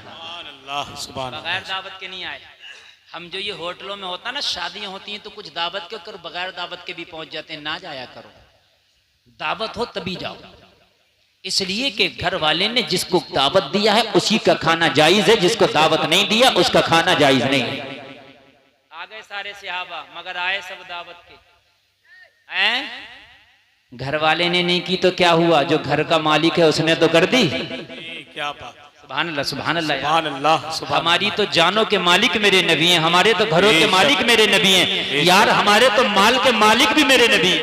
बगैर दावत के नहीं आए। हम जो ये होटलों में होता ना, शादियां होती हैं तो कुछ दावत के कर, बगैर दावत के भी पहुंच जाते हैं। ना जाया करो, दावत हो तभी जाओ, इसलिए कि घर वाले ने जिसको दावत दिया है उसी का खाना जायज है, जिसको दावत नहीं दिया उसका खाना जायज नहीं है। आ गए सारे सहाबा मगर आए सब दावत के हैं। घर वाले ने नहीं की तो क्या हुआ? जो घर का मालिक है उसने तो कर दी। क्या बात, सुभान अल्लाह, सुभान अल्लाह, सुभान अल्लाह। हमारी तो जानों के मालिक मेरे नबी हैं, हमारे तो घरों के मालिक मेरे नबी हैं यार, हमारे तो माल के मालिक भी मेरे नबी हैं।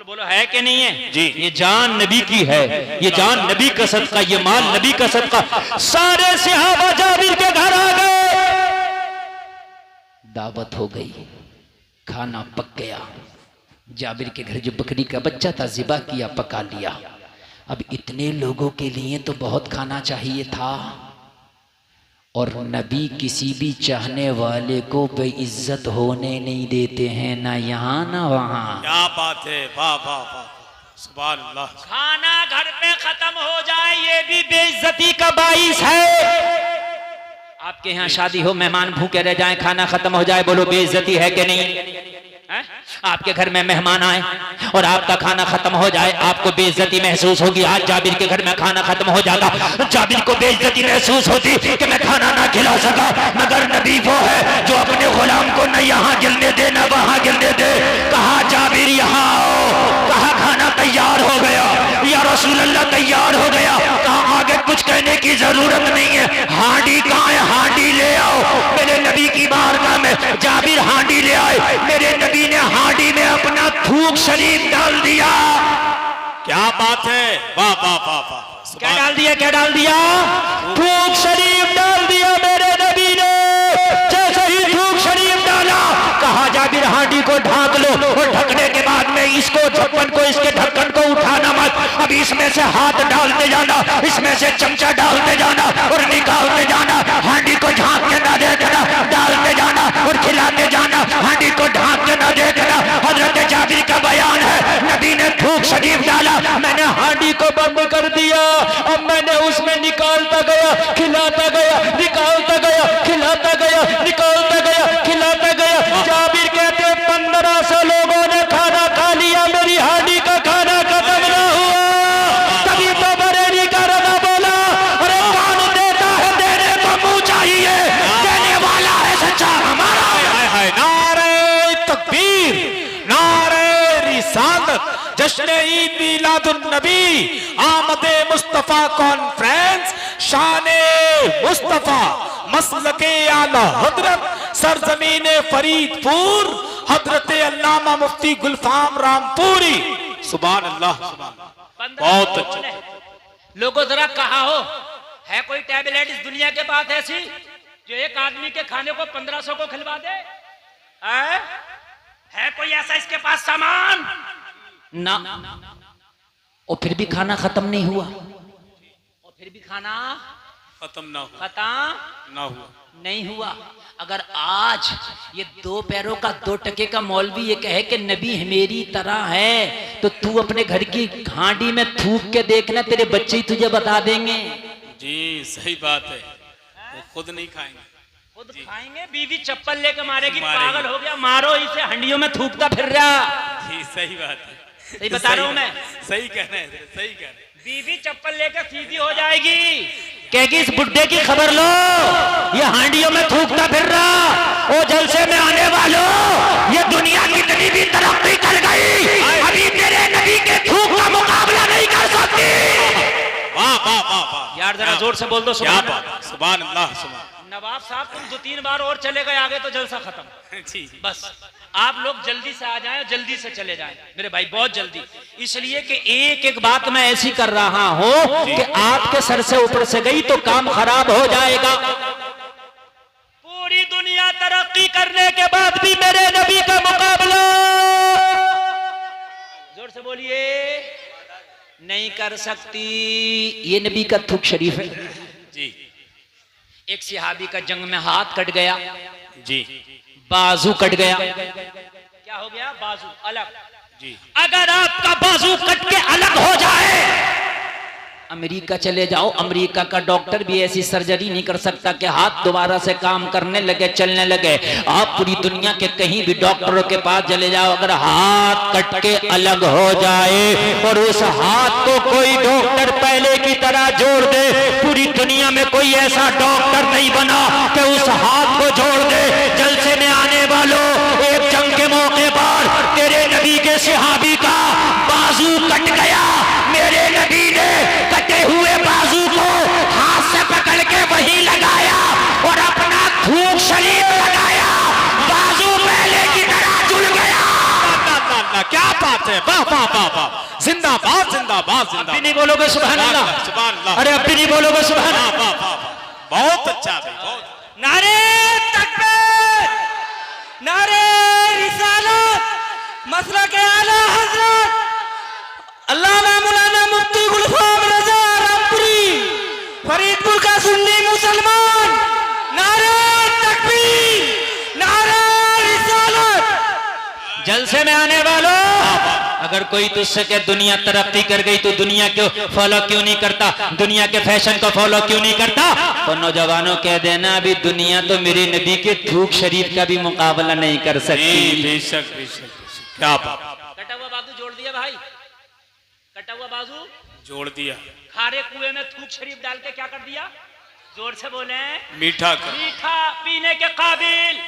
बोलो है कि नहीं है जी? ये जान नबी की है, ये जान नबी का सदका, ये माल नबी का सदका। सारे सहाबा जाबिर के घर आ गए, दावत हो गई, खाना पक गया। जाबिर के घर जो बकरी का बच्चा था ज़िबा किया, पका लिया। अब इतने लोगों के लिए तो बहुत खाना चाहिए था, और नबी किसी भी चाहने वाले को बेइज्जत होने नहीं देते हैं, ना यहाँ ना वहाँ। क्या बात है, वाह वाह वाह, सुभान अल्लाह। खाना घर पे खत्म हो जाए ये भी बेइज्जती का बाइस है। आपके यहाँ शादी हो, मेहमान भूखे रह जाएं, खाना खत्म हो जाए, बोलो बेइज्जती है कि नहीं? आपके घर में मेहमान आए और आपका खाना खत्म हो जाए, आपको बेइज्जती महसूस होगी। आज जाबिर के घर में खाना खत्म हो जाता, जाबिर को बेइज्जती महसूस होती कि मैं खाना ना खिला सका, मगर नबी वो है जो अपने गुलाम को न यहाँ गिरने दे न वहाँ गिरने दे। कहा जाबिर यहाँ आओ, कहा खाना तैयार हो गया, या रसूल अल्लाह तैयार हो गया। कहा आगे कुछ कहने की जरूरत नहीं है, हांडी कहाँ है, हांडी ले आओ। मेरे नबी की बारगाह में जाबिर हांडी ले आए, मेरे नबी ने हांडी में अपना थूक शरीफ डाल दिया। क्या बात है, वाह वाह वाह वाह। क्या डाल दिया, क्या डाल दिया? थूक शरीफ डाल दिया मेरे नबी ने। जैसे ही थूक शरीफ डाला, कहा जाबिर हांडी को ढाक लो, और ढकने के बाद में इसको ढक्कन को, इसके ढक्कन को उठाना मत। अब इसमें से हाथ डालते जाना, इसमें से चमचा डालते जाना और निकालते जाना। हांडी को झांक के ना देखना, डालते जाना और खिलाते जाना। हांडी को ढांक के ना देखना। हजरत जाबिर का बयान है, नबी ने थूक शरीफ डाला, मैंने हांडी को बंद कर दिया। अब मैंने उसमें निकालता गया, खिलाता गया, निकालता गया, खिलाता गया, निकालता गया, खिलाता गया। जाबिर कहते 1500 लोगों ने खाना खा लिया, मेरी हांडी का खाना खत्म ना हुआ। तभी तो बरेली का रजा बोला, अरे कौन देता है, देने को मुंह चाहिए, देने वाला है सच्चा हमारा। हाय नारे तकबीर, नारे रिसालत, जश्न ईद मिलादुन नबी, आमदे मुस्तफा कॉन्फ्रेंस, शाने मुस्तफा, मसलके आला हजरत, सरजमीन फरीदपुर, हजरत अल्लामा मुफ्ती गुलफाम रामपुरी। सुभान अल्लाह, बहुत अच्छा। लोगों जरा कहा हो, है कोई टैबलेट इस दुनिया के पास ऐसी जो एक आदमी के खाने को 1500 को खिलवा दे? है कोई ऐसा इसके पास सामान? ना, और फिर भी खाना खत्म नहीं हुआ, और फिर भी खाना खत्म ना हुआ नहीं हुआ। अगर आज ये 2 पैरों का 2 टके का मौलवी ये कहे कि नबी मेरी तरह है, तो तू अपने घर की हांडी में थूक के देखना, तेरे बच्चे ही तुझे बता देंगे। जी सही बात है, वो खुद नहीं खाएंगे, खुद खाएंगे। बीवी चप्पल लेके मारेगी, पागल हो गया, मारो इसे, हंडियों में थूकता फिर रहा। जी सही बात है, सही बता रहा हूं मैं, सही कह रहे हैं, सही कह रहे हैं। बीवी चप्पल लेकर सीधी हो जाएगी, कहेगी इस बुड्ढे की खबर लो, ये हांडियों में थूकता फिर रहा। ओ जलसे में आने वालों, ये दुनिया कितनी भी तरक्की कर गई, अभी तेरे नबी के थूक का मुकाबला नहीं कर सकती। वाह वाह वाह वाह यार जरा जोर से बोल दो सुभान अल्लाह। सुभान अल्लाह, सुभान। नवाब साहब तुम 2-3 बार और चले गए आगे तो जलसा खत्म। जी बस आप लोग जल्दी से आ जाएं, जल्दी से चले जाएं मेरे भाई, बहुत जल्दी। इसलिए कि एक एक बात मैं ऐसी कर रहा हूं कि आपके सर से ऊपर से गई तो काम खराब हो जाएगा। पूरी दुनिया तरक्की करने के बाद भी मेरे नबी का मुकाबला, जोर से बोलिए, नहीं कर सकती। ये नबी का थूक शरीफ है जी। एक सिहाबी का जंग में हाथ कट गया जी, बाजू कट गया। क्या हो गया? बाजू अलग जी। अगर आपका बाजू कट के अलग हो जाए, अमेरिका चले जाओ, अमेरिका का डॉक्टर भी ऐसी सर्जरी नहीं कर सकता कि हाथ दोबारा से काम करने लगे, चलने लगे। आप पूरी दुनिया के कहीं भी डॉक्टरों के पास चले जाओ, अगर हाथ कट के अलग हो जाए और उस हाथ को कोई डॉक्टर पहले की तरह जोड़ दे, पूरी दुनिया में कोई ऐसा डॉक्टर नहीं बना कि उस हाथ को जोड़ दे। जलसे में आने वालों, एक जंग के मौके पर तेरे नबी के सहाबी का बाजू कट गया, मेरे नबी ने कटे हुए बाजू को हाथ से पकड़ के वहीं लगाया और अपना थूक शरीफ लगाया, बाजू पहले की तरह जुड़ गया। क्या बात है, वाह वाह वाह वाह, जिंदाबाद जिंदाबाद जिंदाबाद। नहीं बोलोगे सुभान अल्लाह? सुभान अल्लाह। अरे अब भी नहीं बोलोगे सुभान? वाह वाह वाह, बहुत अच्छा भाई, बहुत। नारे तकबीर, नारे रिसालत, मसला के आला हजरत अल्लामा मौलाना मुफ्ती गुलफाम रजा रामपुरी, फरीदपुर का सुन्नी मुसलमान। नारे तकबीर, नारे रिसालत। जलसे में आने वालों, अगर कोई तुझसे के दुनिया तरक्की कर गई तो दुनिया को फॉलो क्यों नहीं करता, दुनिया के फैशन को फॉलो क्यों नहीं करता? तो नौजवानों कह देना, अभी दुनिया तो मेरे नबी के थूक शरीफ का भी मुकाबला नहीं कर सकती। बेशक बेशक, क्या बात। कटा हुआ बाजू जोड़ दिया भाई, कटा हुआ बाजू जोड़ दिया, खारे कुएं में थूक शरीफ डाल के क्या कर दिया? जोर से बोले, मीठा कर। मीठा पीने के काबिल।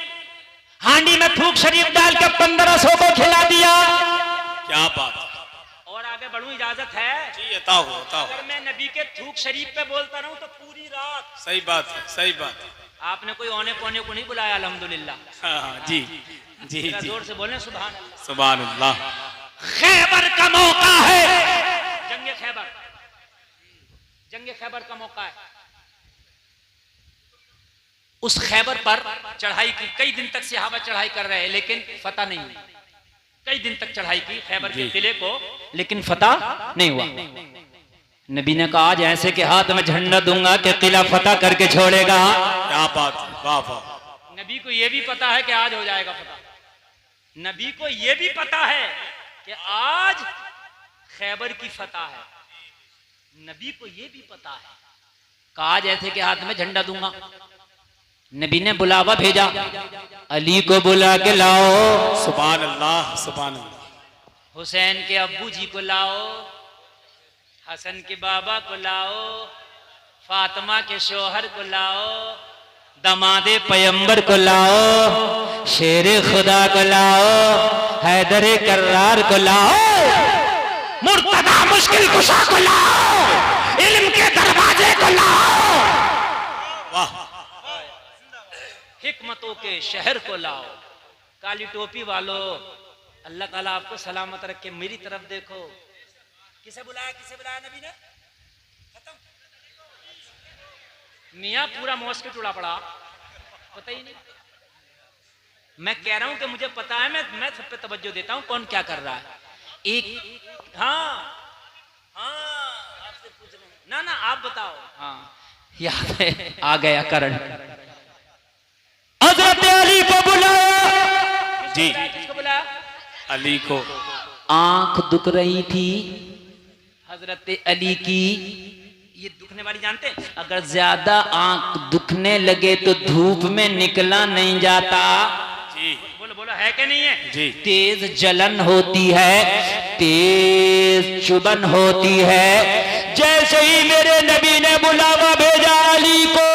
हांडी में थूक शरीफ डाल के 1500 को खिला दिया। क्या बात। और आगे बढ़ूं, इजाजत है जी? अता हो, अता हो। अगर मैं नबी के थूक शरीफ पे बोलता रहूं तो पूरी रात। सही बात है, सही बात है। आपने कोई औने पौने को नहीं बुलाया, अल्हम्दुलिल्लाह। हाँ, जी जी जी, जोर से बोले सुभान अल्लाह। सुभान अल्लाह। खैबर का मौका है, जंगे खैबर, जंगे खैबर का मौका है। उस खैबर पर चढ़ाई की, कई दिन तक सहाबा चढ़ाई कर रहे हैं लेकिन फतह नहीं हुई। कई दिन तक चढ़ाई की खैबर के किले को, लेकिन फतह नहीं हुआ। नबी ने कहा आज ऐसे के हाथ में झंडा दूंगा कि किला फतह करके छोड़ेगा। क्या बात, वाह वाह। नबी को यह भी पता है कि आज हो जाएगा फतह। नबी को यह भी पता है कि आज खैबर की फतह है। नबी को यह भी पता है कि आज ऐसे के हाथ में झंडा दूंगा। नबी ने बुलावा भेजा, अली को बुला के लाओ, सुभान अल्लाह, सुभान अल्लाह। हुसैन के अब्बू जी को लाओ, हसन के बाबा को लाओ, फातिमा के शोहर को लाओ, दमादे पैगंबर को लाओ, शेरे खुदा को लाओ, हैदरे कर्रार को लाओ, मुर्तदा मुश्किल कुशा को लाओ, इल्म के दरवाजे को लाओ, वाह। हिकमतों के शहर को लाओ। काली टोपी वालों, अल्लाह ताला आपको सलामत रखे। मेरी तरफ देखो। किसे बुलाया, किसे बुलाया नबी ने? खत्म। मियाँ पूरा मॉस्किट उड़ा पड़ा, पता ही नहीं। मैं कह रहा हूं कि मुझे पता है, मैं सब पे तवज्जो देता हूं कौन क्या कर रहा है। एक हाँ आपसे पूछ रहे हैं। ना आप बताओ। हाँ याद है, आ गया करण। हजरत अली को बुलाया जी। किसको बुलाया? अली को। आंख दुख रही थी हजरत अली की। ये दुखने वाली जानते हैं, अगर ज्यादा आंख दुखने लगे तो धूप में निकला नहीं जाता। जी बोलो बोलो, है कि नहीं है? जी। तेज जलन होती है, तेज चुभन होती है। जैसे ही मेरे नबी ने बुलावा भेजा अली को,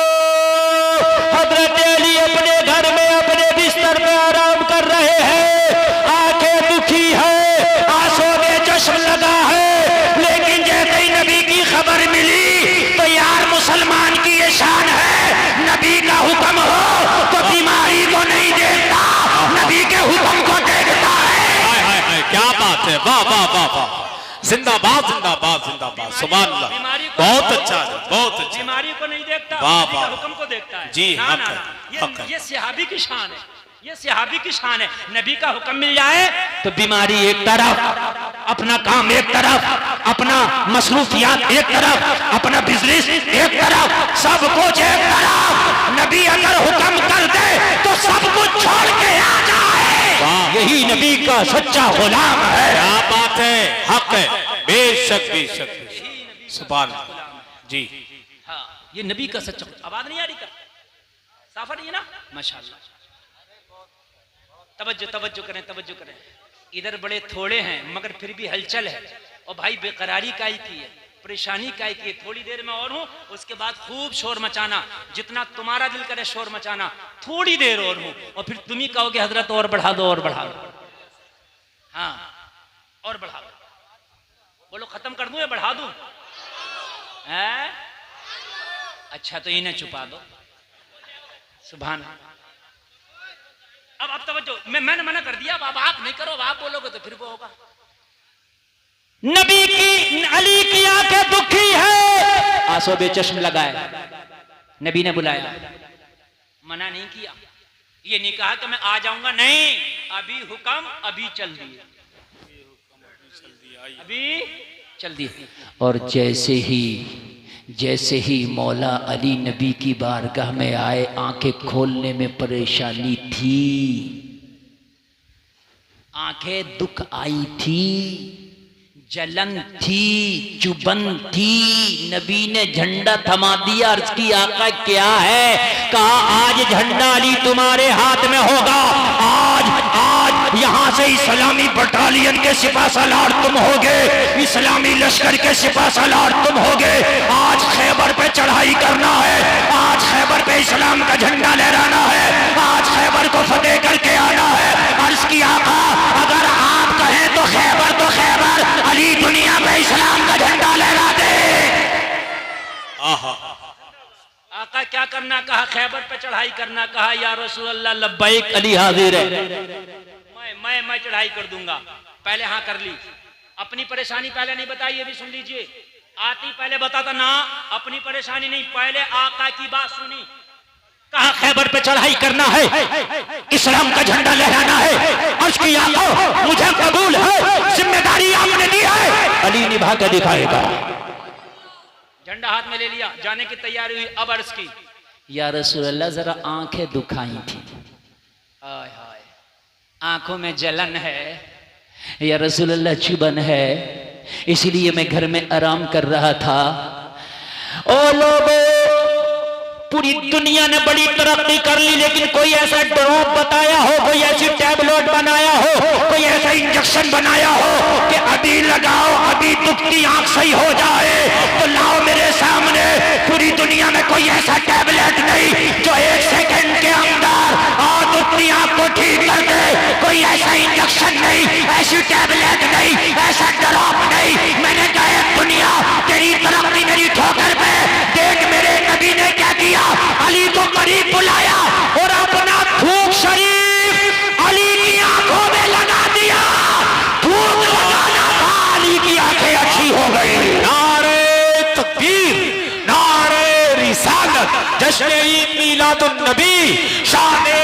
हजरत अली अपने घर में अपने बिस्तर पे आराम कर रहे हैं। आंखें दुखी है, आंसू में चश्म लगा है, लेकिन जैसे ही नबी की खबर मिली तो यार मुसलमान की ये शान है, नबी का हुक्म हो तो बीमारी को नहीं देखता, नबी के हुक्म को देखता है। हाय हाय हाय, क्या बात है, वाह वाह वाह वाह। जिंदाबाद जिंदाबाद जिंदाबाद, सुभान अल्लाह। बहुत अच्छा, बहुत अच्छा। बीमारी को नहीं देखता, वाह नबी का वाह। हुक्म को देखता है। जी, ना हक ना है, ना, हक है। ये सहाबी की शान है, ये सहाबी की शान है। नबी का हुक्म मिल जाए तो बीमारी एक तरफ, अपना काम एक तरफ, अपना मसरूफियात एक तरफ, अपना बिजनेस एक तरफ, सब कुछ एक तरफ। नबी अगर हुक्म कर दे तो सब कुछ छोड़ के आ जाए। यही नबी का सच्चा गुलाम है। क्या बात है, हक है, बेशक बेशक, सुभान अल्लाह। जी हाँ, ये नबी का सच्चा। आवाज नहीं आ रही क्या? साफ आ रही है ना? माशाल्लाह। तवज्जो तवज्जो करें, तवज्जो करें। इधर बड़े थोड़े हैं मगर फिर भी हलचल है। और भाई बेकरारी काई की है, परेशानी काई की है। थोड़ी देर में और हूं, उसके बाद खूब शोर मचाना, जितना तुम्हारा दिल करे शोर मचाना। थोड़ी देर और हूं और फिर तुम ही कहोगे हजरत और बढ़ा दो, और बढ़ा दो। हाँ, और बढ़ा दो। बोलो खत्म कर दूं या बढ़ा दूं? है? अच्छा तो इन्हें छुपा दो। सुभान। अब तवज्जो, मैंने मना कर दिया। अब आप नहीं करो, अब आप बोलोगे तो फिर वो होगा। नबी की, अली की आंखें दुखी है, आंसू बेचश्म लगाए। नबी ने बुलाया, मना नहीं किया। ये नहीं कहा कि मैं आ जाऊंगा, नहीं, अभी हुक्म, अभी चल दिए, अभी चल दिए। और जैसे ही मौला अली नबी की बारगाह में आए, आंखें खोलने में परेशानी थी, आंखें दुख आई थी, जलन थी, चुभन थी। नबी ने झंडा थमा दिया, अर्ज की आका क्या है? कहा आज झंडा अली तुम्हारे हाथ में होगा। आज यहाँ से इस्लामी बटालियन के सिपा सालार तुम होगे, इस्लामी लश्कर के सिपा सालार तुम होगे। आज खैबर पे चढ़ाई करना है, आज खैबर पे इस्लाम का झंडा लहराना है, आज खैबर को फतेह करके आना है। अर्ज की आका अगर आप कहें तो खैबर, अली दुनिया में इस्लाम का झंडा लहरा दे। आका क्या करना कहा? खैबर पे चढ़ाई करना कहा। या रसूल अल्लाह लब्बैक, अली हाजिर है। मैं चढ़ाई कर दूंगा। पहले हाँ कर ली। अपनी परेशानी पहले नहीं बताई, ये भी सुन लीजिए। आती पहले बताता ना, अपनी परेशानी नहीं, पहले आका की बात सुनी। कहा खैबर पे चढ़ाई करना है, इस्लाम का झंडा लहराना है। अर्ज किया तो मुझे कबूल है, जिम्मेदारी आपने दी है, अली निभा कर दिखाएगा। झंडा हाथ में ले लिया, जाने की तैयारी हुई। अब अर्ज की, या रसूल अल्लाह जरा आंखें दुखाई थी, हाय हाय आंखों में जलन है, या रसूल अल्लाह चुभन है, इसलिए मैं घर में आराम कर रहा था। ओ लोगों, पूरी दुनिया ने बड़ी तरक्की कर ली, लेकिन कोई ऐसा ड्रॉप बताया हो, कोई ऐसी टैबलेट बनाया हो, कोई ऐसा इंजेक्शन बनाया हो कि अभी लगाओ अभी दुखती आंख सही हो जाए, तो लाओ मेरे सामने। पूरी दुनिया में कोई ऐसा टैबलेट नहीं जो 1 सेकंड के अंदर दुखती आंख को ठीक कर दे। कोई ऐसा इंजेक्शन नहीं, ऐसी टैबलेट नहीं, ऐसा ड्रॉप नहीं। मैंने कहा दुनिया तेरी तरक्की मेरी ठोकर पे देख, मेरे नबी ने क्या किया, अली को करीब बुलाया और अपना थूक शरीफ अली की आंखों में लगा दिया। थूक लगाना था, अली की आंखें अच्छी हो गई। नारे तकबीर, नारे रिसालत, जश्न ईद मीलादुन नबी, शाने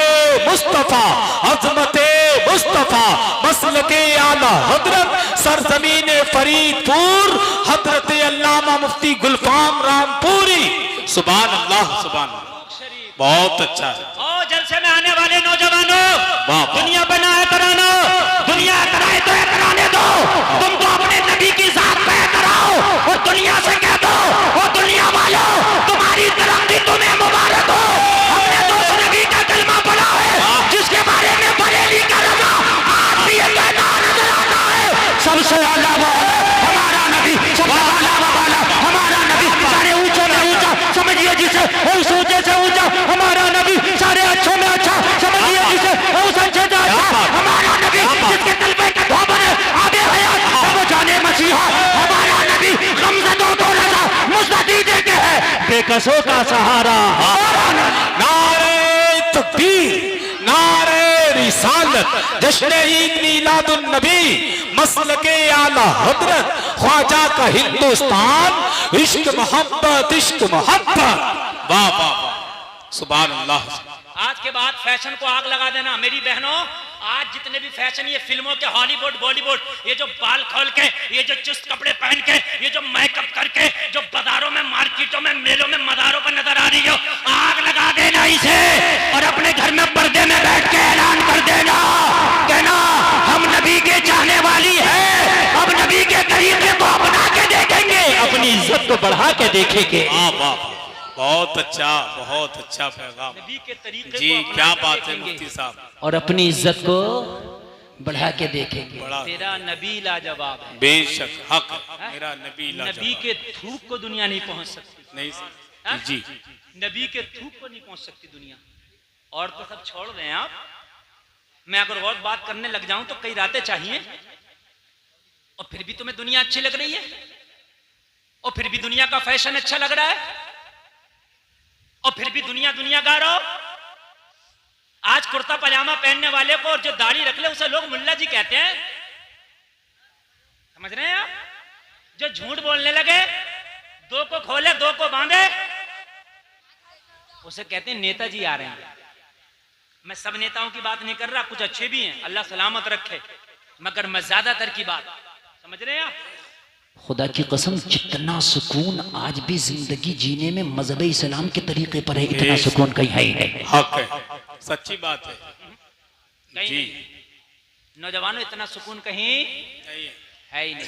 मुस्तफा, अज़मते मुस्तफा, मसलके आला हजरत, सरजमीन फरीदपुर, हजरत अल्लामा मुफ्ती गुलफाम रामपुरी। सुभान अल्लाह, सुभान अल्लाह, बहुत अच्छा है। और जलसे में आने वाले नौजवानों, वाह, दुनिया बनाए कराना, दुनिया कराए तो कराने दो, तुम तो अपने नबी की जात पे कराओ और दुनिया से कह दो, ओ दुनिया वालों तुम्हारी तरक्की तुम्हें मुबारक हो। हमने तो उस नबी का कलमा पढ़ा है जिसके बारे में बरेली का लगा आज भी ये कहना नजर आता है, सबसे आला वो है हमारा नबी, सबसे आला वाला हमारा नबी, सारे ऊंचों में ऊंचा समझिए जिसे, उस ऊंचे से ऊंचा हमारा नबी, सारे अच्छों में अच्छा समझिए जिसे, उस अच्छे से अच्छा हमारा नबी, जिसके तलबे का धोबन है आबे हयात वो जाने मसीहा, हमारा नबी गमज़दों को रज़ा मुस्तदी देते हैं, बेकसों का सहारा। नारे तकबीर, नारे रिसालत, जश्न ईद मीलादुन नबी, मसलके आला हजरत, ख्वाजा का हिंदुस्तान, इश्क मोहब्बत, इश्क मोहब्बत। वाह वाह वाह, सुभान अल्लाह। आज के बाद फैशन को आग लगा देना मेरी बहनों। आज जितने भी फैशन ये फिल्मों के, हॉलीवुड बॉलीवुड, ये जो बाल खोल के, ये जो चुस्त कपड़े पहन के, ये जो मेकअप करके जो बाजारों में, मार्केटों में, मेलों में, मदारों पर नजर आ रही हो, आग लगा देना इसे और अपने घर में पर्दे में बैठ के ऐलान कर देना, कहना हम नबी के चाहने वाली है, अब नबी के तरीके को अपना के देखेंगे, अपनी इज्जत को बढ़ा के देखेंगे। वाह वाह, बहुत अच्छा पैगाम नबी के तरीके जी, को अपना क्या के बात है देखेंगे मुफ्ती साहब, और अपनी इज्जत को बढ़ा के देखेंगे। बड़ा तेरा नबी लाजवाब है, बेशक हक है, मेरा नबी नबी लाजवाब। के थूक को दुनिया नहीं पहुंच सकती, नहीं हाँ? जी, नबी के थूक को नहीं पहुंच सकती दुनिया। और तो सब छोड़ रहे हैं आप, मैं अगर और बात करने लग जाऊं तो कई रातें चाहिए, और फिर भी तुम्हें दुनिया अच्छी लग रही है, और फिर भी दुनिया का फैशन अच्छा लग रहा है, और फिर भी दुनिया दुनिया गा रहा हो। आज कुर्ता पजामा पहनने वाले को और जो दाढ़ी रख ले उसे लोग मुल्ला जी कहते हैं, समझ रहे हैं आप? जो झूठ बोलने लगे, दो को खोले दो को बांधे, उसे कहते हैं नेताजी आ रहे हैं। मैं सब नेताओं की बात नहीं कर रहा, कुछ अच्छे भी हैं, अल्लाह सलामत रखे, मगर मैं ज्यादातर की बात, समझ रहे हैं आप? खुदा की कसम जितना सुकून आज भी जिंदगी जीने में मजहब इस्लाम के तरीके पर है, इतना सुकून कहीं है ही नहीं। हक है, सच्ची बात है कहीं जी, नहीं। नौजवानों इतना सुकून कहीं नहीं है। है ही नहीं।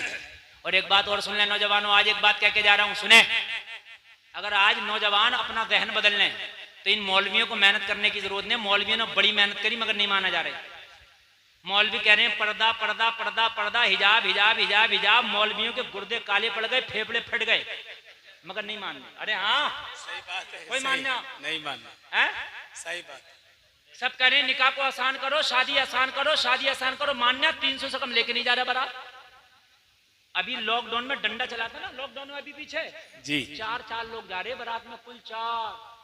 और एक बात और सुन लें नौजवानों, आज एक बात कह के जा रहा हूं, सुने। अगर आज नौजवान अपना जहन बदल लें तो इन मौलवियों को मेहनत करने की जरूरत नहीं। मौलवियों ने बड़ी मेहनत करी मगर नहीं माना जा रहा है। मौलवी कह रहे हैं पर्दा पर्दा पर्दा पर्दा, हिजाब हिजाब हिजाब हिजाब। मौलवियों के गुर्दे काले पड़ गए, फेफड़े फट गए, मगर नहीं मान रहे। अरे हाँ सही बात है, कोई मानना नहीं मानना है? सही बात है। सब कह रहे हैं निकाह को आसान करो, शादी आसान करो, शादी आसान करो। मानना 300 से कम लेके नहीं जा रहा बारात। अभी लॉकडाउन में डंडा चला था ना, लॉकडाउन में अभी पीछे जी, 4 लोग जा रहे बारात में, कुल 4।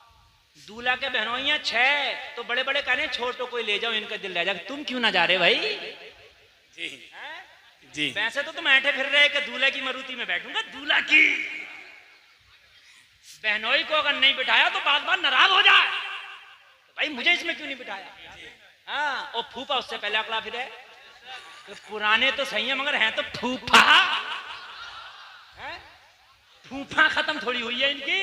दूल्हा के बहनोइयां 6, तो बड़े बड़े कह रहे हैं छोटो कोई ले जाओ, इनका दिल रह जाएगा। तुम क्यों ना जा रहे भाई? जी जी, वैसे तो तुम ऐठे फिर रहे कि दूल्हे की मरूती में बैठूंगा। दूल्हा की बहनोई को अगर नहीं बिठाया तो बार बार नाराज हो जाए। भाई मुझे इसमें क्यों नहीं बिठाया? हाँ, और फूफा उससे पहले अकड़ा फिर है। तो पुराने तो सही है मगर हैं तो फूफा हैं? फूफा खत्म थोड़ी हुई है इनकी,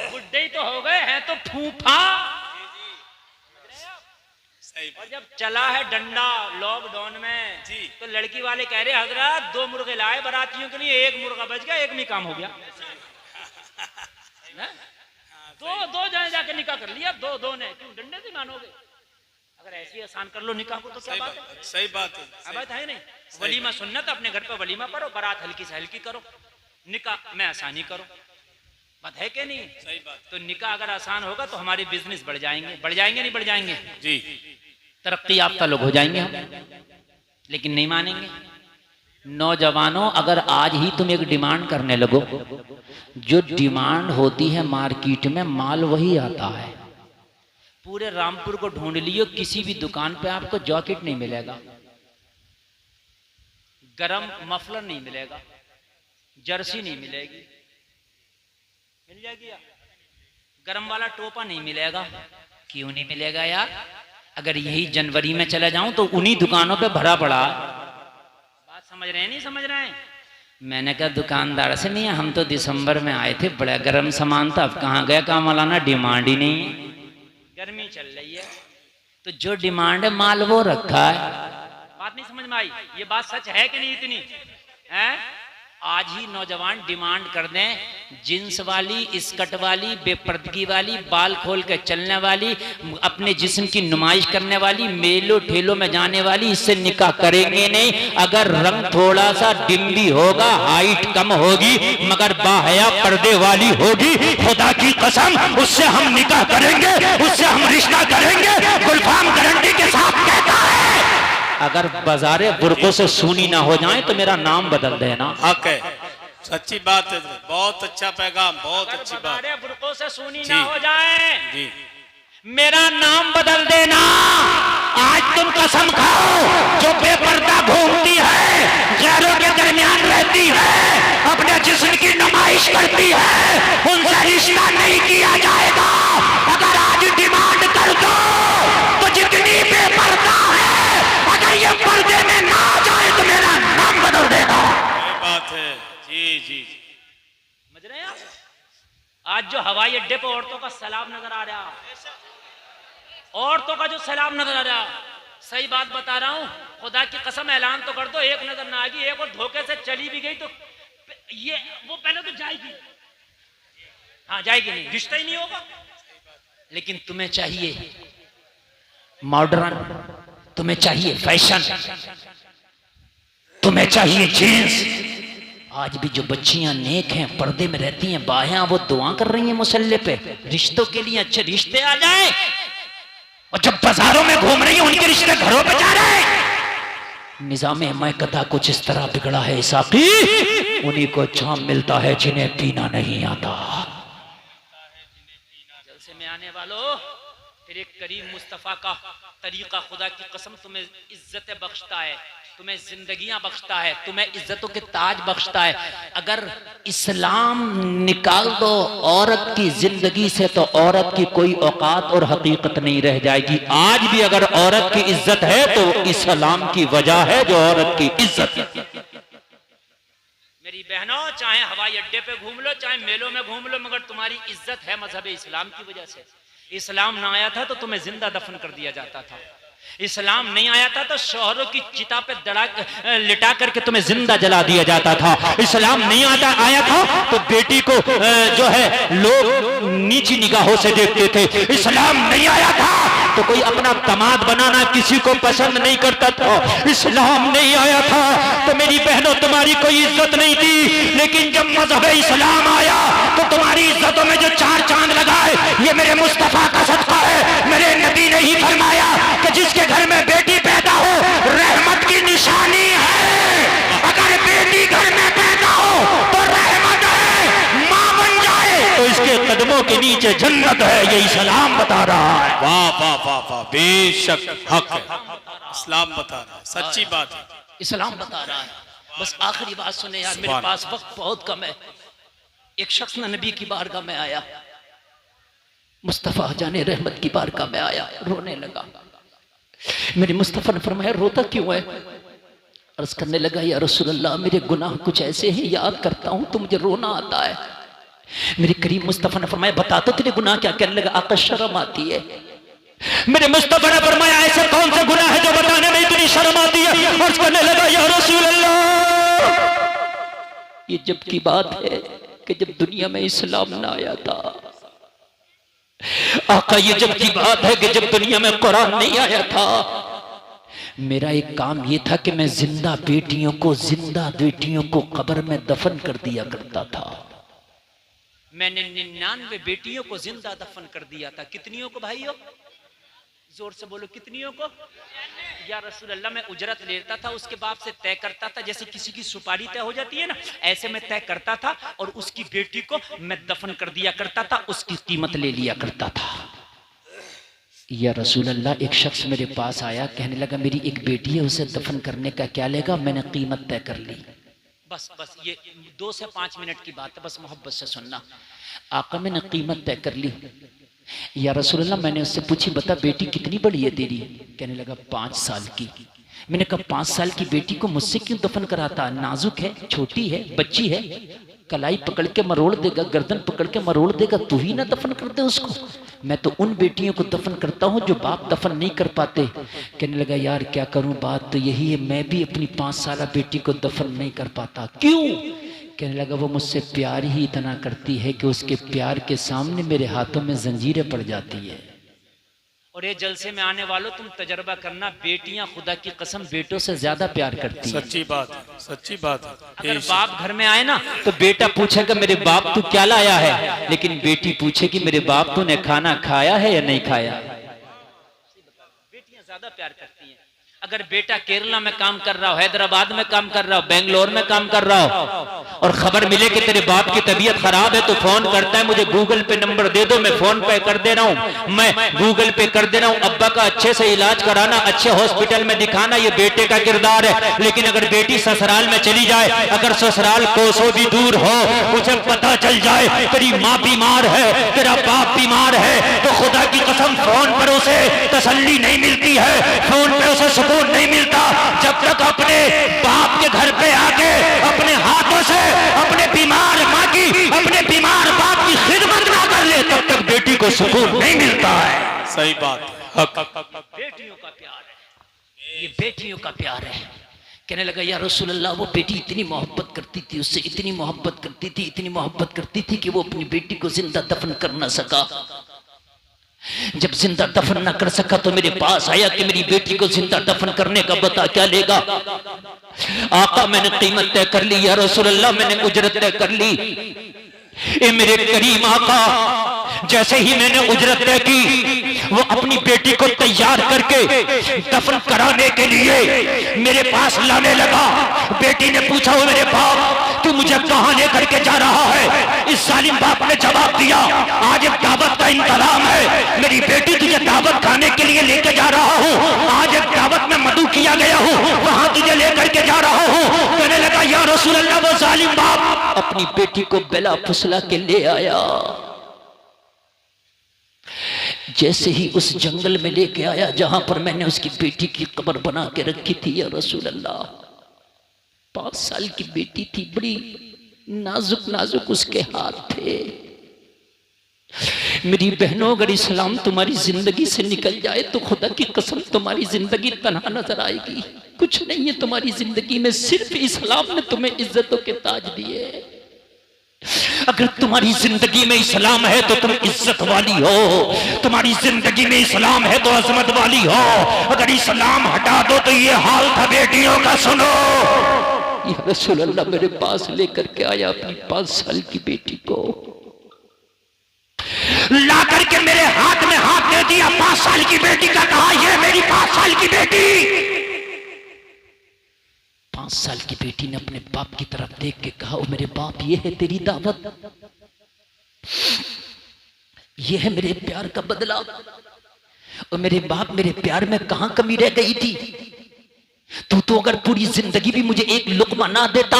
बुड्ढे ही तो हो गए हैं तो फूफा। और जब चला है डंडा लॉकडाउन में तो लड़की वाले कह रहे हजरत 2 मुर्गे लाए बारातियों के लिए, 1 मुर्गा बच गया, 1 में काम हो गया। दो जाने जाके निकाह कर लिया, दो ने, क्यों डंडे से मानोगे? अगर ऐसी आसान कर लो निकाह को तो क्या बात है? सही बात है। बात है नहीं? वलीमा सुन्नत, अपने घर पे वलीमा पढ़ो, बारात हल्की से हल्की करो, निकाह में आसानी करो, बात है कि नहीं? सही बात। तो निकाह अगर आसान होगा तो हमारे बिजनेस बढ़ जाएंगे नहीं बढ़ जाएंगे जी, तरक्की याफ्ता लोग हो जाएंगे हम, लेकिन नहीं मानेंगे। नौजवानों, अगर आज ही तुम एक डिमांड करने लगो, जो डिमांड होती है मार्केट में माल वही आता है। पूरे रामपुर को ढूंढ लियो, किसी भी दुकान पे आपको जैकेट नहीं मिलेगा, गरम मफलर नहीं मिलेगा, जर्सी नहीं मिलेगी, मिल जाएगी यार, गरम वाला टोपा नहीं मिलेगा। क्यों नहीं मिलेगा यार? अगर यही जनवरी में चला जाऊं तो उन्हीं दुकानों पे भरा पड़ा। बात समझ रहे हैं नहीं समझ रहे हैं? मैंने कहा दुकानदार से नहीं, हम तो दिसंबर में आए थे, बड़ा गर्म सामान था, अब कहाँ गया काम वाला, डिमांड ही नहीं है, गर्मी चल रही है, तो जो डिमांड है माल वो रखा है। बात नहीं समझ में आई? ये बात सच है कि नहीं इतनी है? आज ही नौजवान डिमांड कर दें, जींस वाली, स्कर्ट वाली, बेपर्दगी वाली, बाल खोल के चलने वाली, अपने जिस्म की नुमाइश करने वाली, मेलों ठेलों में जाने वाली, इससे निकाह करेंगे नहीं। अगर रंग थोड़ा सा डिम भी होगा, हाइट कम होगी, मगर बाहया पर्दे वाली होगी, खुदा की कसम उससे हम निकाह करेंगे, उससे हम रिश्ता करेंगे, गुलफाम गारंटी के साथ कहता है। अगर बाजारे बुरकों से सूनी ना हो जाए तो मेरा नाम बदल देना। हक है, सच्ची बात है, बहुत अच्छा पैगाम, बहुत अच्छी बात। बुरकों से सूनी ना हो जाए जी, मेरा नाम बदल देना। आज तुम कसम खाओ, जो बेपर्दा घूमती है, गैरों के दरमियान रहती है, अपने जिस्म की नुमाइश करती है, उनसे रिश्ता नहीं किया जाएगा। अगर आज डिमांड कर दो तो जितनी बेपर्दा है, अगर ये पर्दे में ना जाए तो मेरा नाम बदल देना। सही बात है। जी जी, समझ रहे हैं आप? आज जो हवाई अड्डे पर औरतों का सलाम नजर आ रहा, औरतों का जो सलाम नजर आ रहा, सही बात बता रहा हूं, खुदा की कसम ऐलान तो कर दो, एक नजर ना आएगी, एक और धोखे से चली भी गई तो ये वो पहले तो जाएगी, हाँ जाएगी नहीं, रिश्ता ही नहीं होगा। लेकिन तुम्हें चाहिए मॉडर्न, तुम्हें चाहिए फैशन, तुम्हें चाहिए जींस। आज भी जो बच्चियां नेक हैं, पर्दे में रहती हैं, बायां, वो दुआ कर रही हैं मुसल्ले पे, रिश्तों के लिए अच्छे रिश्ते आ जाए, और जब बाजारों में घूम रही हैं उनके रिश्ते घरों पे जा रहे हैं। निजाम मैकता कुछ इस तरह बिगड़ा है साकी, उन्हीं को जाम मिलता है जिन्हें पीना नहीं आता। जलसे में आने वालों, फिर एक करीम मुस्तफा का तरीका, खुदा की कसम तुम्हें इज्जतें बख्शता है, तुम्हें जिंदगियां बख्शता है, तुम्हें इज्जतों के ताज बख्शता है। अगर इस्लाम निकाल दो औरत की जिंदगी से तो औरत की कोई औकात और हकीकत नहीं रह जाएगी। आज भी अगर औरत की इज्जत है तो इस्लाम की वजह है जो औरत की इज्जत है। मेरी बहनों, चाहे हवाई अड्डे पे घूम लो, चाहे मेलों में घूम लो, मगर तुम्हारी इज्जत है मजहब इस्लाम की वजह से। इस्लाम ना आया था तो तुम्हें जिंदा दफन कर दिया जाता था। इस्लाम नहीं आया था तो शोहरों की चिता पे लिटा करके तुम्हें जिंदा जला दिया जाता था। इस्लाम नहीं आया था तो बेटी को जो है लोग नीची निगाहों से देखते थे। इस्लाम नहीं आया था तो कोई अपना दामाद बनाना किसी को पसंद नहीं करता था। इस्लाम नहीं आया था तो मेरी बहनों तुम्हारी कोई इज्जत नहीं थी। लेकिन जब मजहब इस्लाम आया तो तुम्हारी इज्जतों में जो 4 चांद लगाए, ये मेरे मुस्तफा का सदका है। मेरे नबी ने ही फरमाया कि जिसके घर में बेटी पैदा हो रहमत की निशानी है। अगर बेटी घर में पैदा हो तो रहमत है, मां बन जाए तो इसके कदमों के नीचे जन्नत है। ये इस्लाम बता रहा है। वाह वाह वाह वाह, बेशक हक है, इस्लाम बता रहा है, सच्ची बात है, इस्लाम बता रहा है। बस आखिरी बात सुने यार, मेरे पास वक्त बहुत कम है। एक शख्स नबी की बारगाह में आया, मुस्तफ़ा जाने रहमत की बारगाह में आया, रोने लगा। मेरे मुस्तफ़ा ने फरमाया रोता क्यों है? अर्ज करने लगा या रसूल अल्लाह मेरे गुनाह कुछ ऐसे हैं, याद करता हूं तो मुझे रोना आता है। मेरे करीम मुस्तफ़ा ने फरमाया बता तो तेरे गुनाह क्या? कहने लगा आका शर्म आती है। मेरे मुस्तफ़ा ने फरमाया ऐसे कौन से गुनाह है जो बताने में इतनी शर्म आती है? अर्ज करने लगा या रसूल अल्लाह ये जब की बात है कि जब दुनिया में इस्लाम ना आया था। आका ये जब की बात है कि जब दुनिया में कुरान नहीं आया था। मेरा एक काम ये था कि मैं जिंदा बेटियों को कब्र में दफन कर दिया करता था। मैंने 99 बेटियों को जिंदा दफन कर दिया था। कितनियों को भाइयों? जोर से बोलो कितनियों को? या रसूल अल्लाह मैं उजरत लेता था, उसके बाप से तय करता था, जैसे किसी की सुपारी तय हो जाती है ना, ऐसे मैं तय करता था और उसकी बेटी को मैं दफन कर दिया करता था, उसकी कीमत ले लिया करता था। या रसूल अल्लाह एक शख्स मेरे पास आया, कहने लगा मेरी एक बेटी है, उसे दफन करने का क्या लेगा? मैंने कीमत तय कर ली। बस ये 2 से 5 मिनट की बात है, बस मोहब्बत से सुनना। आका मैंने कीमत तय कर ली। या रसूल अल्लाह मैंने उससे पूछी बता बेटी कितनी बड़ी है तेरी? कहने लगा 5 साल की। मैंने कहा 5 साल की बेटी को मुझसे क्यों दफन कराता? नाजुक है, छोटी है, बच्ची है, कलाई पकड़ के मरोड़ देगा, गर्दन पकड़ के मरोड़ देगा, तू ही ना दफन कर दे उसको। मैं तो उन बेटियों को दफन करता हूँ जो बाप दफन नहीं कर पाते। कहने लगा यार क्या करूं, बात तो यही है, मैं भी अपनी 5 साल बेटी को दफन नहीं कर पाता। क्यों? कहने लगा वो मुझसे प्यार ही इतना करती है कि उसके प्यार के सामने मेरे हाथों में जंजीरें पड़ जाती है। और ये जलसे में आने वालों तुम तजर्बा करना, बेटियां खुदा की कसम बेटों से ज्यादा प्यार करती हैं। सच्ची बात है, सच्ची बात है। अगर बाप घर में आए ना तो बेटा पूछेगा मेरे बाप तू क्या लाया है, लेकिन बेटी पूछेगी मेरे बाप तूने खाना खाया है या नहीं खाया। बेटियां ज्यादा प्यार करती हैं। अगर बेटा केरला में काम कर रहा हो, हैदराबाद में काम कर रहा हो, बेंगलोर में काम कर रहा हो और खबर मिले कि तेरे बाप की तबीयत खराब है तो फोन करता है मुझे गूगल पे नंबर दे दो, मैं फोन पे कर दे रहा हूँ, मैं गूगल पे कर दे रहा हूँ। अब्बा का अच्छे से इलाज कराना, अच्छे हॉस्पिटल में दिखाना, ये बेटे का किरदार है। लेकिन अगर बेटी ससुराल में चली जाए, अगर ससुराल कोसों भी दूर हो, उसे पता चल जाए तेरी माँ बीमार है, तेरा बाप बीमार है, तो खुदा की कसम फोन पर उसे तसल्ली नहीं मिलती है, फोन पे उसे सुकून नहीं मिलता जब तक अपने बाप के घर पे आके अपने हाथों से अपने बीमार माँ की, अपने बीमार बाप की खिदमत ना कर ले, तब तक बेटी को सुकून नहीं मिलता है। सही बात है। बेटियों का प्यार है, ये बेटियों का प्यार है। कहने लगा या रसूल अल्लाह वो बेटी इतनी मोहब्बत करती थी, उससे इतनी मोहब्बत करती थी, इतनी मोहब्बत करती थी कि वो अपनी बेटी को जिंदा दफन कर ना सका। जब जिंदा दफन न कर सका तो मेरे पास आया कि मेरी बेटी को जिंदा दफन करने का बता क्या लेगा। आका मैंने कीमत तय कर ली, या रसूल अल्लाह मैंने उजरत तय कर ली। ए मेरे करीम आका जैसे ही मैंने उजरत तय की, वो अपनी बेटी को तैयार करके दफन कराने के लिए मेरे पास लाने लगा। बेटी ने पूछा वो मेरे बाप तू मुझे कहां लेकर के जा रहा है? इस जालिम बाप ने जवाब दिया आज एक दावत का इंतजाम है, मेरी बेटी तुझे दावत खाने के लिए लेके जा रहा हूँ, आज एक दावत में मधु किया गया हूँ, वहां तुझे लेकर के जा रहा हूँ। कहने लगा या रसूल अल्लाह वो जालिम बाप अपनी बेटी को बेला फुसला के ले आया। जैसे ही उस जंगल में लेके आया जहां पर मैंने उसकी बेटी की कब्र बना के रखी थी, या रसूल अल्लाह 5 साल की बेटी थी, बड़ी नाजुक नाजुक उसके हाथ थे। मेरी बहनों अगर इस्लाम तुम्हारी जिंदगी से निकल जाए तो खुदा की कसम तुम्हारी जिंदगी तन्हा नजर आएगी, कुछ नहीं है तुम्हारी जिंदगी में, सिर्फ इस्लाम ने तुम्हें इज्जतों के ताज दिए। अगर तुम्हारी जिंदगी में इस्लाम है तो तुम इज्जत वाली हो, तुम्हारी जिंदगी में इस्लाम है तो अजमत वाली हो। अगर इस्लाम हटा दो तो ये हाल था बेटियों का। सुनो या रसूल अल्लाह मेरे पास लेकर के आया अपनी 5 साल की बेटी को, ला करके मेरे हाथ में हाथ दे दिया। 5 साल की बेटी का कहा ये मेरी 5 साल की बेटी। 5 साल की बेटी ने अपने बाप की तरफ देख के कहा, ओ मेरे बाप ये है तेरी दावत, ये है मेरे प्यार का बदला। और मेरे बाप मेरे प्यार में कहां कमी रह गई थी? तू तो अगर पूरी जिंदगी भी मुझे एक लुकमा ना देता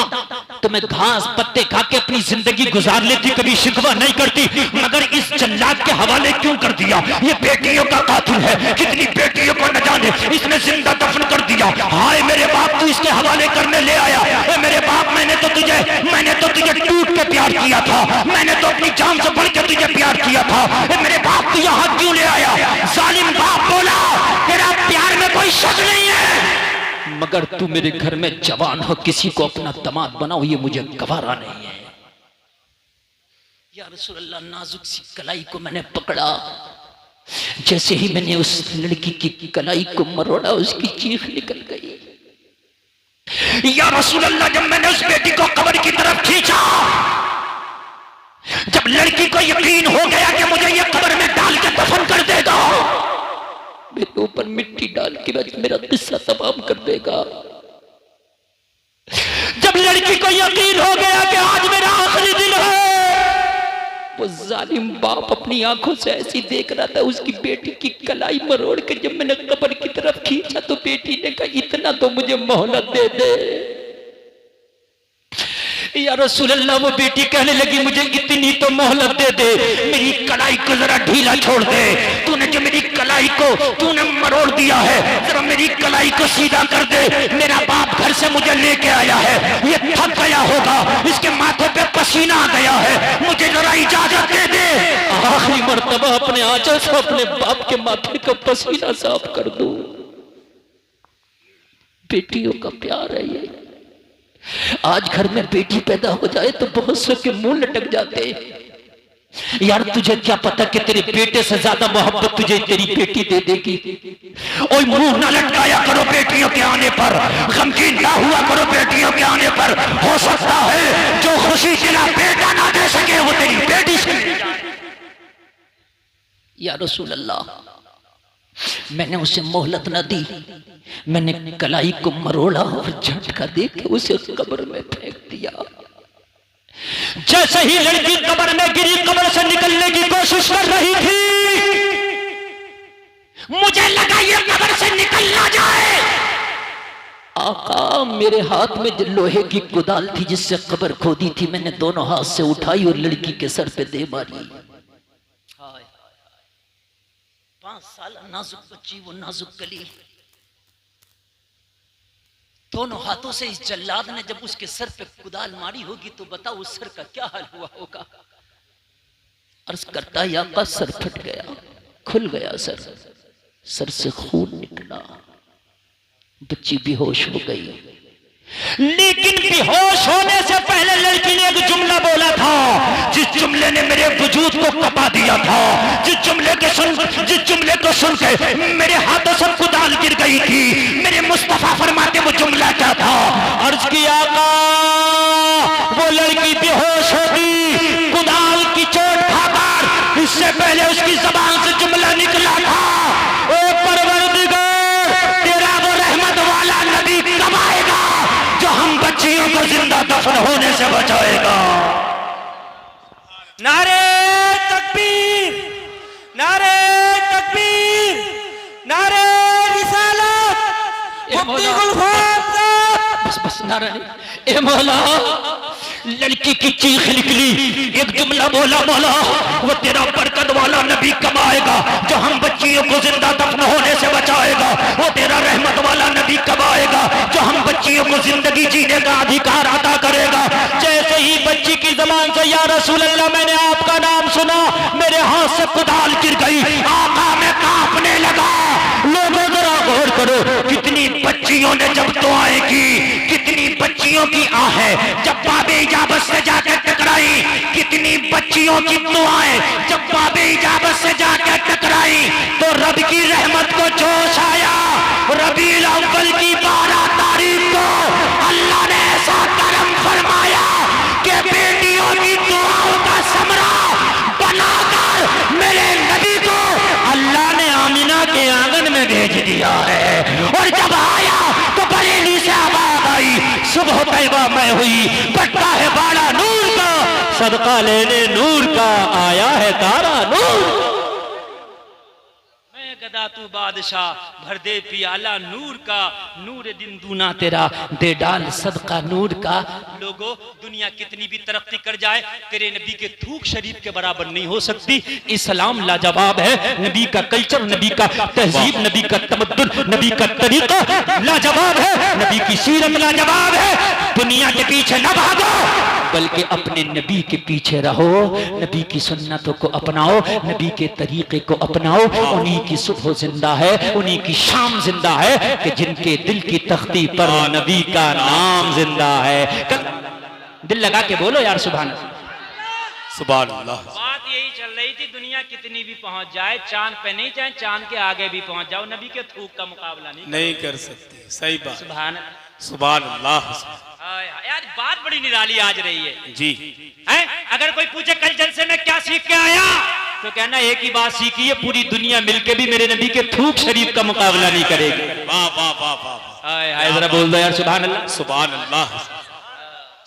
तो मैं घास पत्ते खा के अपनी जिंदगी गुजार लेती, कभी शिकवा नहीं करती, मगर इस जल्लाद के हवाले क्यों कर दिया? ये बेटियों का कातिल है, कितनी बेटियों को न जाने इसने जिंदा दफन कर दिया। हाय मेरे बाप, तू इसके हवाले करने ले आया। ए मेरे बाप, मैंने तो तुझे टूट के प्यार किया था, मैंने तो अपनी जान से बढ़ के तुझे प्यार किया था। ए मेरे बाप, तू यहाँ क्यों ले आया? जालिम बाप बोला, तेरा प्यार में कोई शक नहीं है, मगर तू मेरे घर में जवान हो, किसी को अपना दामाद बनाओ, ये मुझे गवारा नहीं है। या रसूल अल्लाह, नाजुक सी कलाई को मैंने पकड़ा, जैसे ही मैंने उस लड़की की कलाई को मरोड़ा, उसकी चीख निकल गई। या रसूल अल्लाह, जब मैंने उस बेटी को कब्र की तरफ खींचा, जब लड़की को यकीन हो गया कि मुझे ये कब्र में डाल के दफन कर देगा, मेरे ऊपर मिट्टी डाल के बस मेरा किस्सा तमाम कर देगा। जब लड़की को यकीन हो गया कि आज मेरा आखिरी दिन है, वो जालिम बाप अपनी आंखों से ऐसी देख रहा था, उसकी बेटी की कलाई मरोड़ के जब मैंने कब्र की तरफ खींचा तो बेटी ने कहा, इतना तो मुझे मोहलत दे दे। या रसूल अल्लाह, वो बेटी कहने लगी, मुझे इतनी तो मोहलत दे दे, मेरी कलाई को जरा ढीला छोड़ दे, तूने जो मेरी कलाई को तूने मरोड़ दिया है, जरा मेरी कलाई को सीधा कर दे। मेरा बाप घर से मुझे लेके आया है, ये थक गया होगा, इसके माथे पे पसीना आ गया है, मुझे जरा इजाजत दे दे, आखिरी मर्तबा अपने आंचल से अपने बाप के माथे का पसीना साफ कर दूं। बेटियों का प्यार है ये। आज घर में बेटी पैदा हो जाए तो बहुत से के मुंह लटक जाते। यार तुझे क्या पता कि तेरे बेटे से ज्यादा मोहब्बत तुझे तेरी बेटी दे देगी। और मुंह ना लटकाया करो बेटियों के आने पर, गमगीन ना हुआ करो बेटियों के आने पर। हो सकता है जो खुशी तेरा बेटा ना दे सके वो तेरी बेटी से। या रसूल अल्लाह, मैंने उसे मोहलत न दी, मैंने कलाई को मरोड़ा और झटका देके उसे कब्र में फेंक दिया। जैसे ही लड़की कब्र में गिरी, कब्र से निकलने की कोशिश कर रही थी, मुझे लगा ये कब्र से निकल ना जाए। आका, मेरे हाथ में जो लोहे की कुदाल थी जिससे कब्र खोदी थी, मैंने दोनों हाथ से उठाई और लड़की के सर पे दे मारी। 5 साल नाजुक बच्ची, वो नाजुक कली, दोनों हाथों से इस जल्लाद ने जब उसके सर पे कुदाल मारी होगी तो बताओ उस सर का क्या हाल हुआ होगा। अर्ज करता या का सर फट गया, खुल गया सर से खून निकला, बच्ची बेहोश हो गई। लेकिन बेहोश होने से पहले लड़की ने एक जुमला बोला था, जिस जुमले ने मेरे वजूद को कपा दिया था, जिस जुमले को सुन के मेरे हाथों से कुदाल गिर गई थी। मेरे मुस्तफा फरमाते वो जुमला क्या था? अर्ज किया आका, वो लड़की बेहोश होगी कुदाल की चोट खाकर, इससे पहले उसकी जबान से जुमला निकला था, ओ परवरदिगार, तेरा वो रहमत वाला नबी कब आएगा जो हम बच्चियों को जिंदा दफन होने से बचाएगा। नारे तकबीर, नारे तकबीर, नारे रिसालत, मुफ्ती गुलफाम साहब। बस नारा नहीं। ए मौला, लड़की की चीख निकली, एक जुमला बोला, मौला वो तेरा बरकत वाला नबी कब आएगा जो हम बच्चियों को जिंदा दफन होने से बचाएगा। वो तेरा रहमत वाला नबी कब आएगा जो हम बच्चियों को जिंदगी जीने का अधिकार अता करेगा। जैसे ही बच्ची की जबान से या रसूल अल्लाह मैंने आपका नाम सुना, मेरे हाथ से कुदाल गिर गई, आका मैं कांपने लगा। लोगों जरा गौर करो, कितनी बच्चियों ने जब दुआएं की, कितनी बच्चियों की आहें जब बाबे इजाबत से जाकर टकराई, कितनी बच्चियों की दुआएं जब बाबे इजाबत से जाकर टकराई तो रब की रहमत को जोश आया। रबीउल अव्वल की 12 तारीख को अल्लाह ने ऐसा करम फरमाया कि बेटियों की दुआओं का समरा बनाकर मेरे नबी को अल्लाह ने आमिना के आंगन में भेज दिया है। और जब आया तो बरेली से आवाज आई, सुबह तैयबा में हुई, पटका है बाड़ा नूर का, सदका लेने नूर का, आया है तारा नूर। मैं गदा तू बादशाह, भर दे पियाला नूर का, नूर दिन दूना तेरा, दे डाल सदका नूर का। लोगों, दुनिया कितनी भी तरक्की कर जाए, तेरे नबी के थूक शरीफ के बराबर नहीं हो सकती। इस्लाम लाजवाब है, नबी का कल्चर, नबी का तहजीब, नबी का तमद्दुन, नबी का तरीका लाजवाब है, नबी की सीरत लाजवाब है। दुनिया के पीछे न भागो, बल्कि अपने नबी के पीछे रहो, नबी की सुन्नतों को अपनाओ, नबी के तरीके को अपनाओ। उन्हीं की सुबह जिंदा है, उन्हीं की शाम जिंदा है कि जिनके दिल की तख्ती पर नबी का नाम जिंदा है। दिल लगा के बोलो यार सुभान सुभान अल्लाह। बात यही चल रही थी, दुनिया कितनी भी पहुंच जाए, चांद पे नहीं जाए, चांद के आगे भी पहुंच जाओ, नबी के थूक का मुकाबला नहीं कर सकती। सही बात। सुभान सुभान अल्लाह। यार बात बड़ी निराली आज रही है जी। हैं? अगर कोई पूछे कल जलसे में क्या सीख के आया, तो कहना एक ही बात सीखी है, पूरी दुनिया मिलके भी मेरे नबी के थूक शरीफ का मुकाबला नहीं करेगी। वाह वाह वाह वाह। हाय जरा बोल दो यार सुभान अल्लाह। सुभान अल्लाह।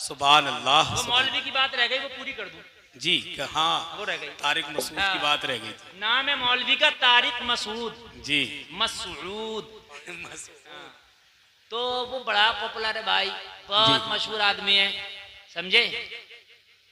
सुभान अल्लाह। वो मौलवी की बात रह गई, वो पूरी कर दूं जी। हाँ, वो रह गई, तारिक मसूद की बात रह गई थी। नाम है मौलवी का तारिक मसूद जी। मसूद। तो वो बड़ा पॉपुलर है भाई, बहुत मशहूर आदमी है, समझे।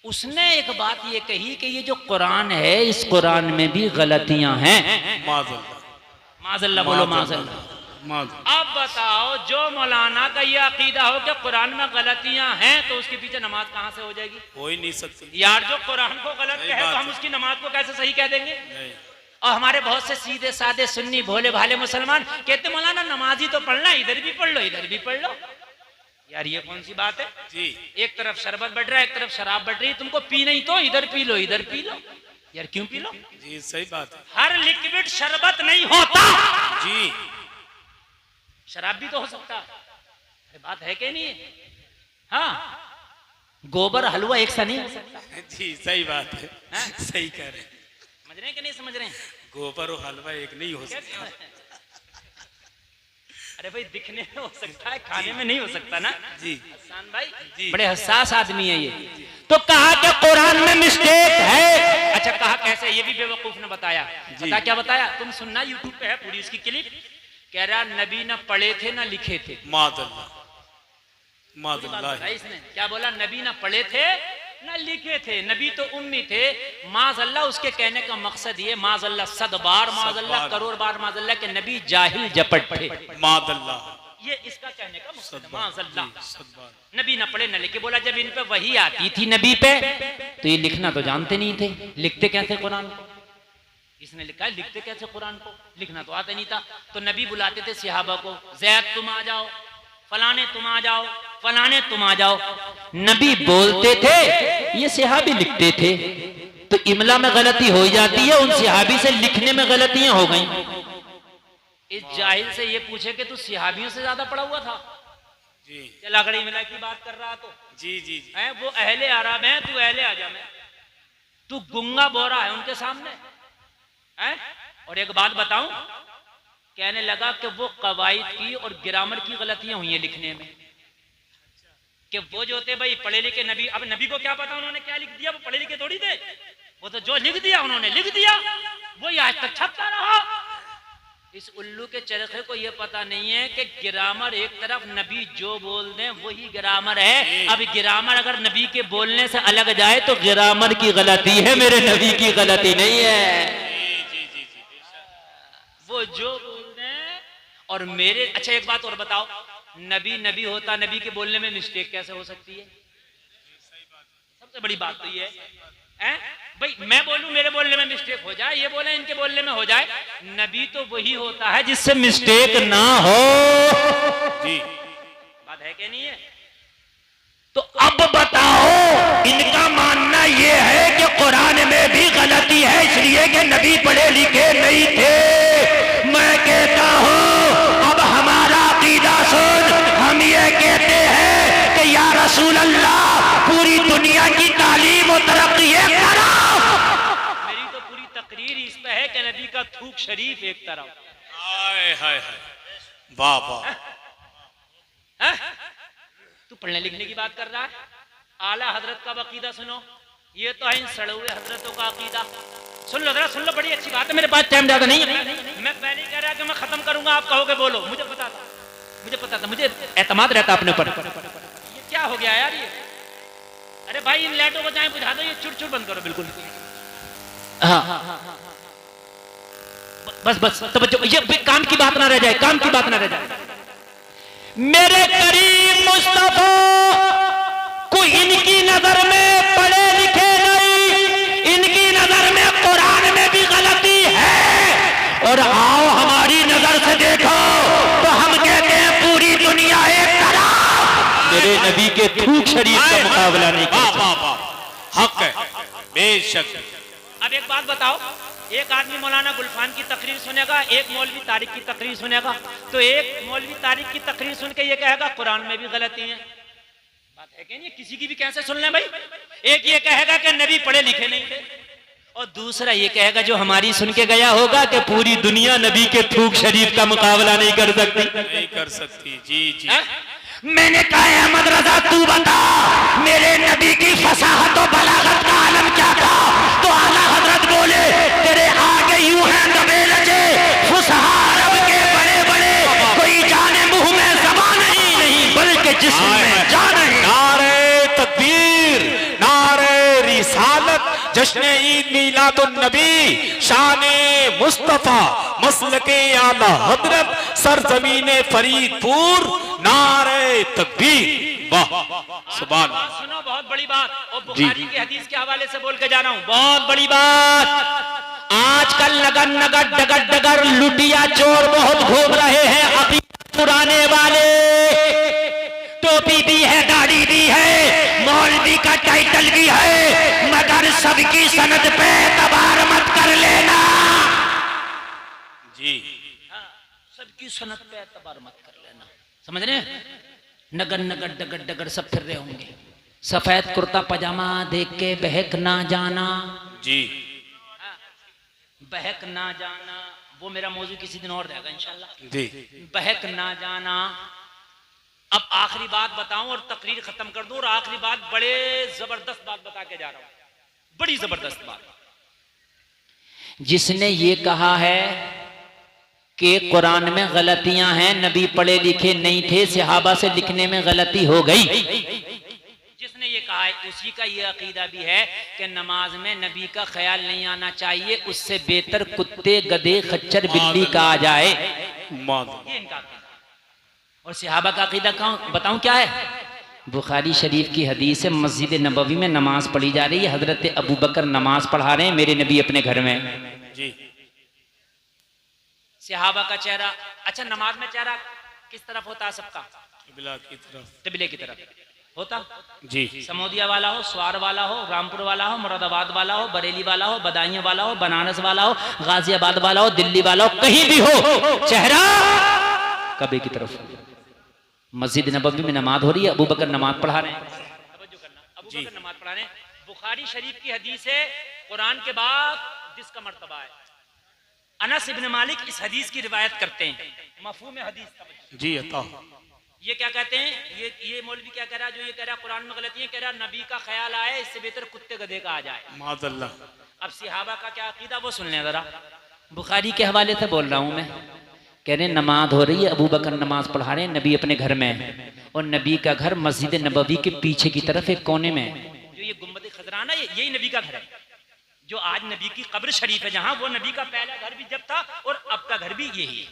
उसने एक बात ये कही कि ये जो कुरान है, इस कुरान में भी गलतियां हैं। माज़अल्लाह बोलो माज़अल्लाह। अब बताओ, जो मौलाना का ये अकीदा हो कि कुरान में गलतियां हैं, तो उसके पीछे नमाज कहां से हो जाएगी? हो ही नहीं सकती यार। जो कुरान को गलत कहे तो हम उसकी नमाज को कैसे सही कह देंगे? नहीं। और हमारे बहुत से सीधे साधे सुन्नी भोले भाले मुसलमान कहते मौलाना नमाज ही तो पढ़ना, इधर भी पढ़ लो इधर भी पढ़ लो। यार ये कौन सी बात है जी? एक तरफ शरबत बढ़ रहा है, एक तरफ शराब बढ़ रही है, तुमको पी नहीं तो इधर पी लो इधर पी लो। यार क्यों पी लो? जी सही बात है। हर लिक्विड शरबत नहीं होता जी। शराब भी तो हो सकता। अरे बात है कि नहीं है? हाँ, गोबर हलवा एक सा नहीं हो सकता। जी सही बात है। सही कह रहे हैं। समझ रहे हैं कि नहीं समझ रहे हैं? गोबर और हलवा एक नहीं हो सकता। अरे भाई दिखने में हो सकता है, खाने में नहीं हो सकता ना। जी हसन भाई जी। बड़े हसास आदमी है ये। तो कहा कि कुरान में मिस्टेक है। अच्छा कहा कैसे? ये भी बेवकूफ ने बताया। पता क्या बताया? तुम सुनना, यूट्यूब पे है पूरी इसकी क्लिप। कह रहा नबी ना पढ़े थे ना लिखे थे। मादल्ला मादल्ला। इसने क्या बोला? नबी ना पढ़े थे ना लिखे थे, नबी तो उम्मी थे। माज़अल्लाह उसके कहने का मकसद ये, माज़अल्लाह सद बार माज़अल्लाह करोड़ बार माज़अल्लाह के नबी जाहिल जपट थे। मादल्ला ये इसका कहने का मकसद है। माज़अल्लाह नबी ना पढ़े ना लिखे। बोला जब इन पे वही आती थी नबी पे, तो ये लिखना तो जानते नहीं थे, लिखते कैसे कुरान को? इसने लिखा है लिखते कैसे कुरान को, लिखना तो आता नहीं था। तो नबी बुलाते थे सहाबा को, ज़ैद तुम आ जाओ, फलाने तुम आ जाओ, फलाने तुम आ जाओ। नबी बोलते थे, ये सहाबी लिखते थे। तो इमला में गलती हो जाती है, उन सहाबी से लिखने में गलतियां हो गई। इस जाहिल से ये पूछे कि तू सहाबियों से ज्यादा पढ़ा हुआ था जी? लगड़ी मिला की बात कर रहा तो जी जी है, वो अहले अरब है, तू अहले आजम है, तू गुंगा बोरा है उनके सामने है। और एक बात बताऊं, कहने लगा कि वो कवायद की और ग्रामर की गलतियां हुई हैं लिखने में, कि वो जो थे भाई पढ़े लिखे नबी। अब नबी को क्या पता उन्होंने क्या लिख दिया, वो पढ़े लिखे थोड़ी थे। वो तो जो लिख दिया उन्होंने लिख दिया, वो आज तक छपता रहा। इस उल्लू के चरखे को ये पता नहीं है कि ग्रामर एक तरफ, नबी जो बोल दें वही ग्रामर है। अब ग्रामर अगर नबी के बोलने से अलग जाए तो ग्रामर की गलती है, मेरे नबी की गलती नहीं है। वो जो बोल दें और मेरे। अच्छा एक बात और बताओ, नबी नबी होता, नबी के बोलने में मिस्टेक कैसे हो सकती है? सबसे बड़ी बात तो ये है भाई, मैं बोलूं मेरे बोलने में मिस्टेक हो जाए, ये बोले इनके बोलने में हो जाए। नबी तो वही होता है जिससे मिस्टेक ना हो। जी बात है कि नहीं है? तो अब बताओ, इनका मानना यह है कि कुरान में भी गलती है इसलिए कि नबी पढ़े लिखे नहीं थे। मैं कहता हूं अब हमारा अकीदा सुन, हम ये कहते हैं कि या रसूल अल्लाह पूरी दुनिया की तालीम और तरक्की एक तरफ। मेरी तो पूरी तकरीर इस पे है कि नबी का थूक शरीफ एक तरफ। हाय हाय वाह वाह। तू पढ़ने लिखने की बात कर रहा है? आला हजरत का अकीदा सुनो, ये तो है इन सड़े हुए हजरतों का अकीदा। सुन लो जरा, सुन लो, बड़ी अच्छी बात है, मेरे पास टाइम ज्यादा नहीं है। मैं पहले ही कह रहा कि मैं खत्म करूंगा, आप कहोगे बोलो, मुझे पता था, मुझे एतमाद रहता अपने ऊपर। ये क्या हो गया यार ये? अरे भाई इन लाइटों को जाए बुझा दो, ये चुर बंद करो बिल्कुल। हाँ बस तवज्जो, ये काम की बात ना रह जाए, काम की बात ना रह जाए। मेरे करीम मुस्तफा को इनकी नजर में पढ़े लिखे नहीं, इनकी नजर में कुरान में भी गलती है। और आओ हमारी नजर से देखो तो हम कहते हैं पूरी दुनिया एक तरफ, मेरे नबी के थूक शरीफ का मुकाबला नहीं कर सकती। हक है, बेशक। अब एक बात बताओ, एक आदमी मौलाना गुलफान की तकरीर सुनेगा, एक मौलवी तारिक की तकरीर सुनेगा, तो एक मौलवी तारिक की तकरीर सुन के ये कहेगा कुरान में भी गलती है। बात है कि नहीं? किसी की भी कैसे सुन ले भाई। एक ये कहेगा कि नबी पढ़े लिखे नहीं थे, और दूसरा ये कहेगा जो हमारी सुन के गया होगा कि पूरी दुनिया नबी के थूक शरीफ का मुकाबला नहीं कर सकती। नहीं कर सकती। जी जी। मैंने कहा अहमद रजा तू बता, मेरे नबी की फसाहत और बलागत का आलम क्या था? तो आला हजरत बोले तेरे आगे यूं हैं दबे लजे फुसहा अरब के बड़े बड़े, कोई जाने मुंह में ज़बान नहीं बल्कि जिस्म में जान है। नारे तकबीर, नारे रिसालत, जश्न ईद मीलादुन नबी, शाने मुस्तफा, मसलके आला हजरत, सरजमीने फरीदपुर, नारे तकबीर। वाह सुभान। सुनो बहुत बड़ी बात, और बुखारी की हदीस के हवाले से बोल के जा रहा हूं, बहुत बड़ी बात। आजकल नगर नगर डगर डगर लुटिया चोर बहुत घूम रहे हैं, अभी पुराने वाले, टोपी भी है, दाढ़ी भी है, मौलवी का टाइटल भी है, मगर सबकी सनद पे तबार मत कर लेना। जी। सबकी सनद पे तबार मत कर लेना, समझ रहे हैं? नगर नगर डगर डगर सब फिर रहे होंगे, सफेद कुर्ता पजामा देख के बहक ना जाना। जी। बहक ना जाना, वो मेरा मौजू किसी दिन और रहेगा इंशाल्लाह। जी। बहक ना जाना। अब आखिरी बात बताऊं और तकरीर खत्म कर दूं, और आखिरी बात बड़े जबरदस्त बात बता के जा रहा हूं, बड़ी जबरदस्त बात। जिसने ये कहा है कि कुरान में गलतियां हैं, नबी पढ़े लिखे नहीं थे, सहाबा से लिखने में गलती हो गई, जिसने ये कहा है उसी का ये अकीदा भी है कि नमाज में नबी का ख्याल नहीं आना चाहिए, उससे बेहतर कुत्ते गधे खच्चर बिल्ली का आ जाए, ये इनका अकीदा। और सहाबा का अकीदा बताऊं क्या है? बुखारी शरीफ की हदीस है, मस्जिद नबवी में नमाज पढ़ी जा रही है, हजरत अबू बकर नमाज पढ़ा रहे हैं, मेरे नबी अपने घर में। जी। सहाबा का चेहरा, अच्छा नमाज में चेहरा किस तरफ होता है सबका? किबले की तरफ होता। जी। समोदिया वाला हो, स्वार वाला हो, रामपुर वाला हो, मुरादाबाद वाला हो, बरेली वाला हो, बदायूं वाला हो, बनारस वाला हो, गाजियाबाद वाला हो, दिल्ली वाला हो, कहीं भी हो, चेहरा कबे की तरफ। मस्जिद नबवी में नमाज हो रही है, अबू बकर नमाज पढ़ा रहे हैं, अबू बकर नमाज पढ़ा रहे हैं। बुखारी शरीफ की हदीस है, कुरान के बाद जिसका मर्तबा है। अनस इब्न मालिक इस हदीस की रिवायत करते हैं, मफहूम हदीस। जी अता। ये क्या कहते हैं? ये मौलवी क्या कह रहा है? जो ये कह रहा है कुरान में गलती है, कह रहा नबी का ख्याल आए, इससे बेहतर कुत्ते गधे का आ जाए। माज़अल्लाह। अब सहाबा का क्या अकीदा वो सुन लें जरा। बुखारी के हवाले से बोल रहा हूं मैं, कह रहे नमाज हो रही है, अबू बकर नमाज पढ़ा रहे हैं, नबी अपने घर में है, और नबी का घर मस्जिद नबवी के पीछे की तरफ एक कोने में है। जो ये गुम्बद खजराना है, यही नबी का घर है, जो आज नबी की कब्र शरीफ है, जहां वो नबी का पहला घर भी जब था और अब का घर भी यही है।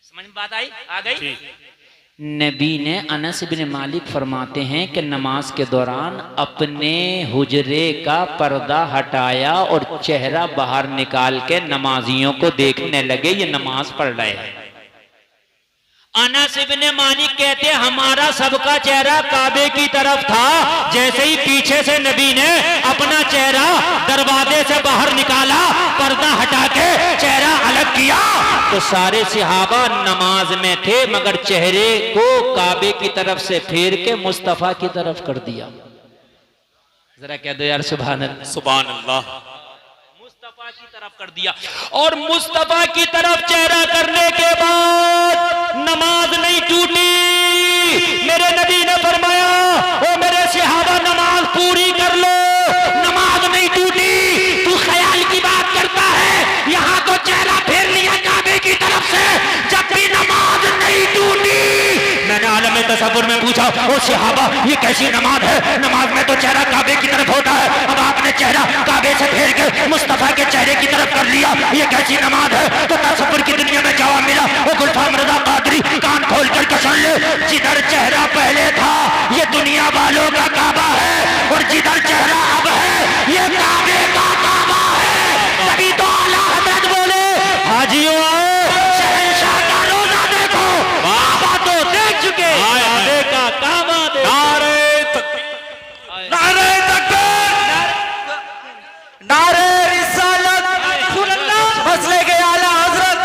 समझ में बात आई? आ गई? नबी ने, अनस बिन मालिक फरमाते हैं कि नमाज के दौरान अपने हुजरे का पर्दा हटाया और चेहरा बाहर निकाल के नमाजियों को देखने लगे, ये नमाज पढ़ रहे हैं। अनस इब्न मालिक कहते हमारा सबका चेहरा काबे की तरफ था, जैसे ही पीछे से नबी ने अपना चेहरा दरवाजे से बाहर निकाला, पर्दा हटा के चेहरा अलग किया, तो सारे सहाबा नमाज में थे, मगर चेहरे को काबे की तरफ से फेर के मुस्तफा की तरफ कर दिया। जरा कह दो यार सुभान अल्लाह। सुभान अल्लाह। मुस्तफा की तरफ कर दिया, और मुस्तफा की तरफ चेहरा करने के बाद नमाज नहीं टूटी। मेरे नबी ने फरमाया, ओ मेरे सहाबा नमाज पूरी कर लो, नमाज नहीं टूटी। तू ख्याल की बात कर तसव्वुर में पूछा, ओ सहाबा ये कैसी नमाज है? नमाज में तो चेहरा काबे की तरफ होता है, अब आपने चेहरा काबे से फेर के मुस्तफा के चेहरे की तरफ कर लिया, ये कैसी नमाज है? तो तसव्वुर की दुनिया में जवाब मिला, ओ गुलफाम रजा कादरी कान खोल कर सुन ले, जिधर चेहरा पहले था ये दुनिया वालों का काबा है, और जिधर चेहरा अब है ये काबे का काबा है। तभी तो आला हजरत बोले, हाजियों शहंशाह का रोजा देखो, काबा तो देख चुके, काबे का काबा देखो। नारे तकबीर, नारे तकबीर, नारे रिसालत, मसले के आला हजरत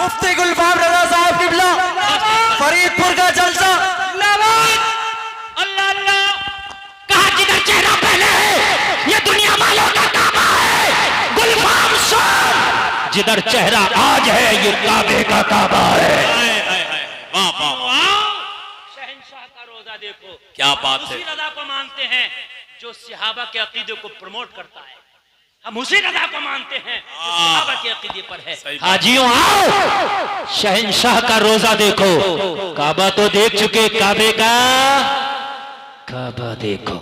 मुफ्ती गुलफाम रजा साहब किबला, फरीदपुर का जलसा, अल्लाह अल्लाह, कहा जिधर चेहरा पहले है ये दुनिया वालों का काबा है। गुलफाम साहब, जिधर चेहरा आज है ये काबे का काबा है। वाह वाह वाह, शहंशाह का रोजा देखो, क्या बात उसी है। रजा को मानते हैं जो सहाबा के अकीदे को प्रमोट करता है, हम उसी रजा को मानते हैं जो सहाबा के अकीदे पर है। सही बात। हाजियों आओ, शहंशाह का रोजा देखो, काबा तो देख चुके, काबे का काबा देखो।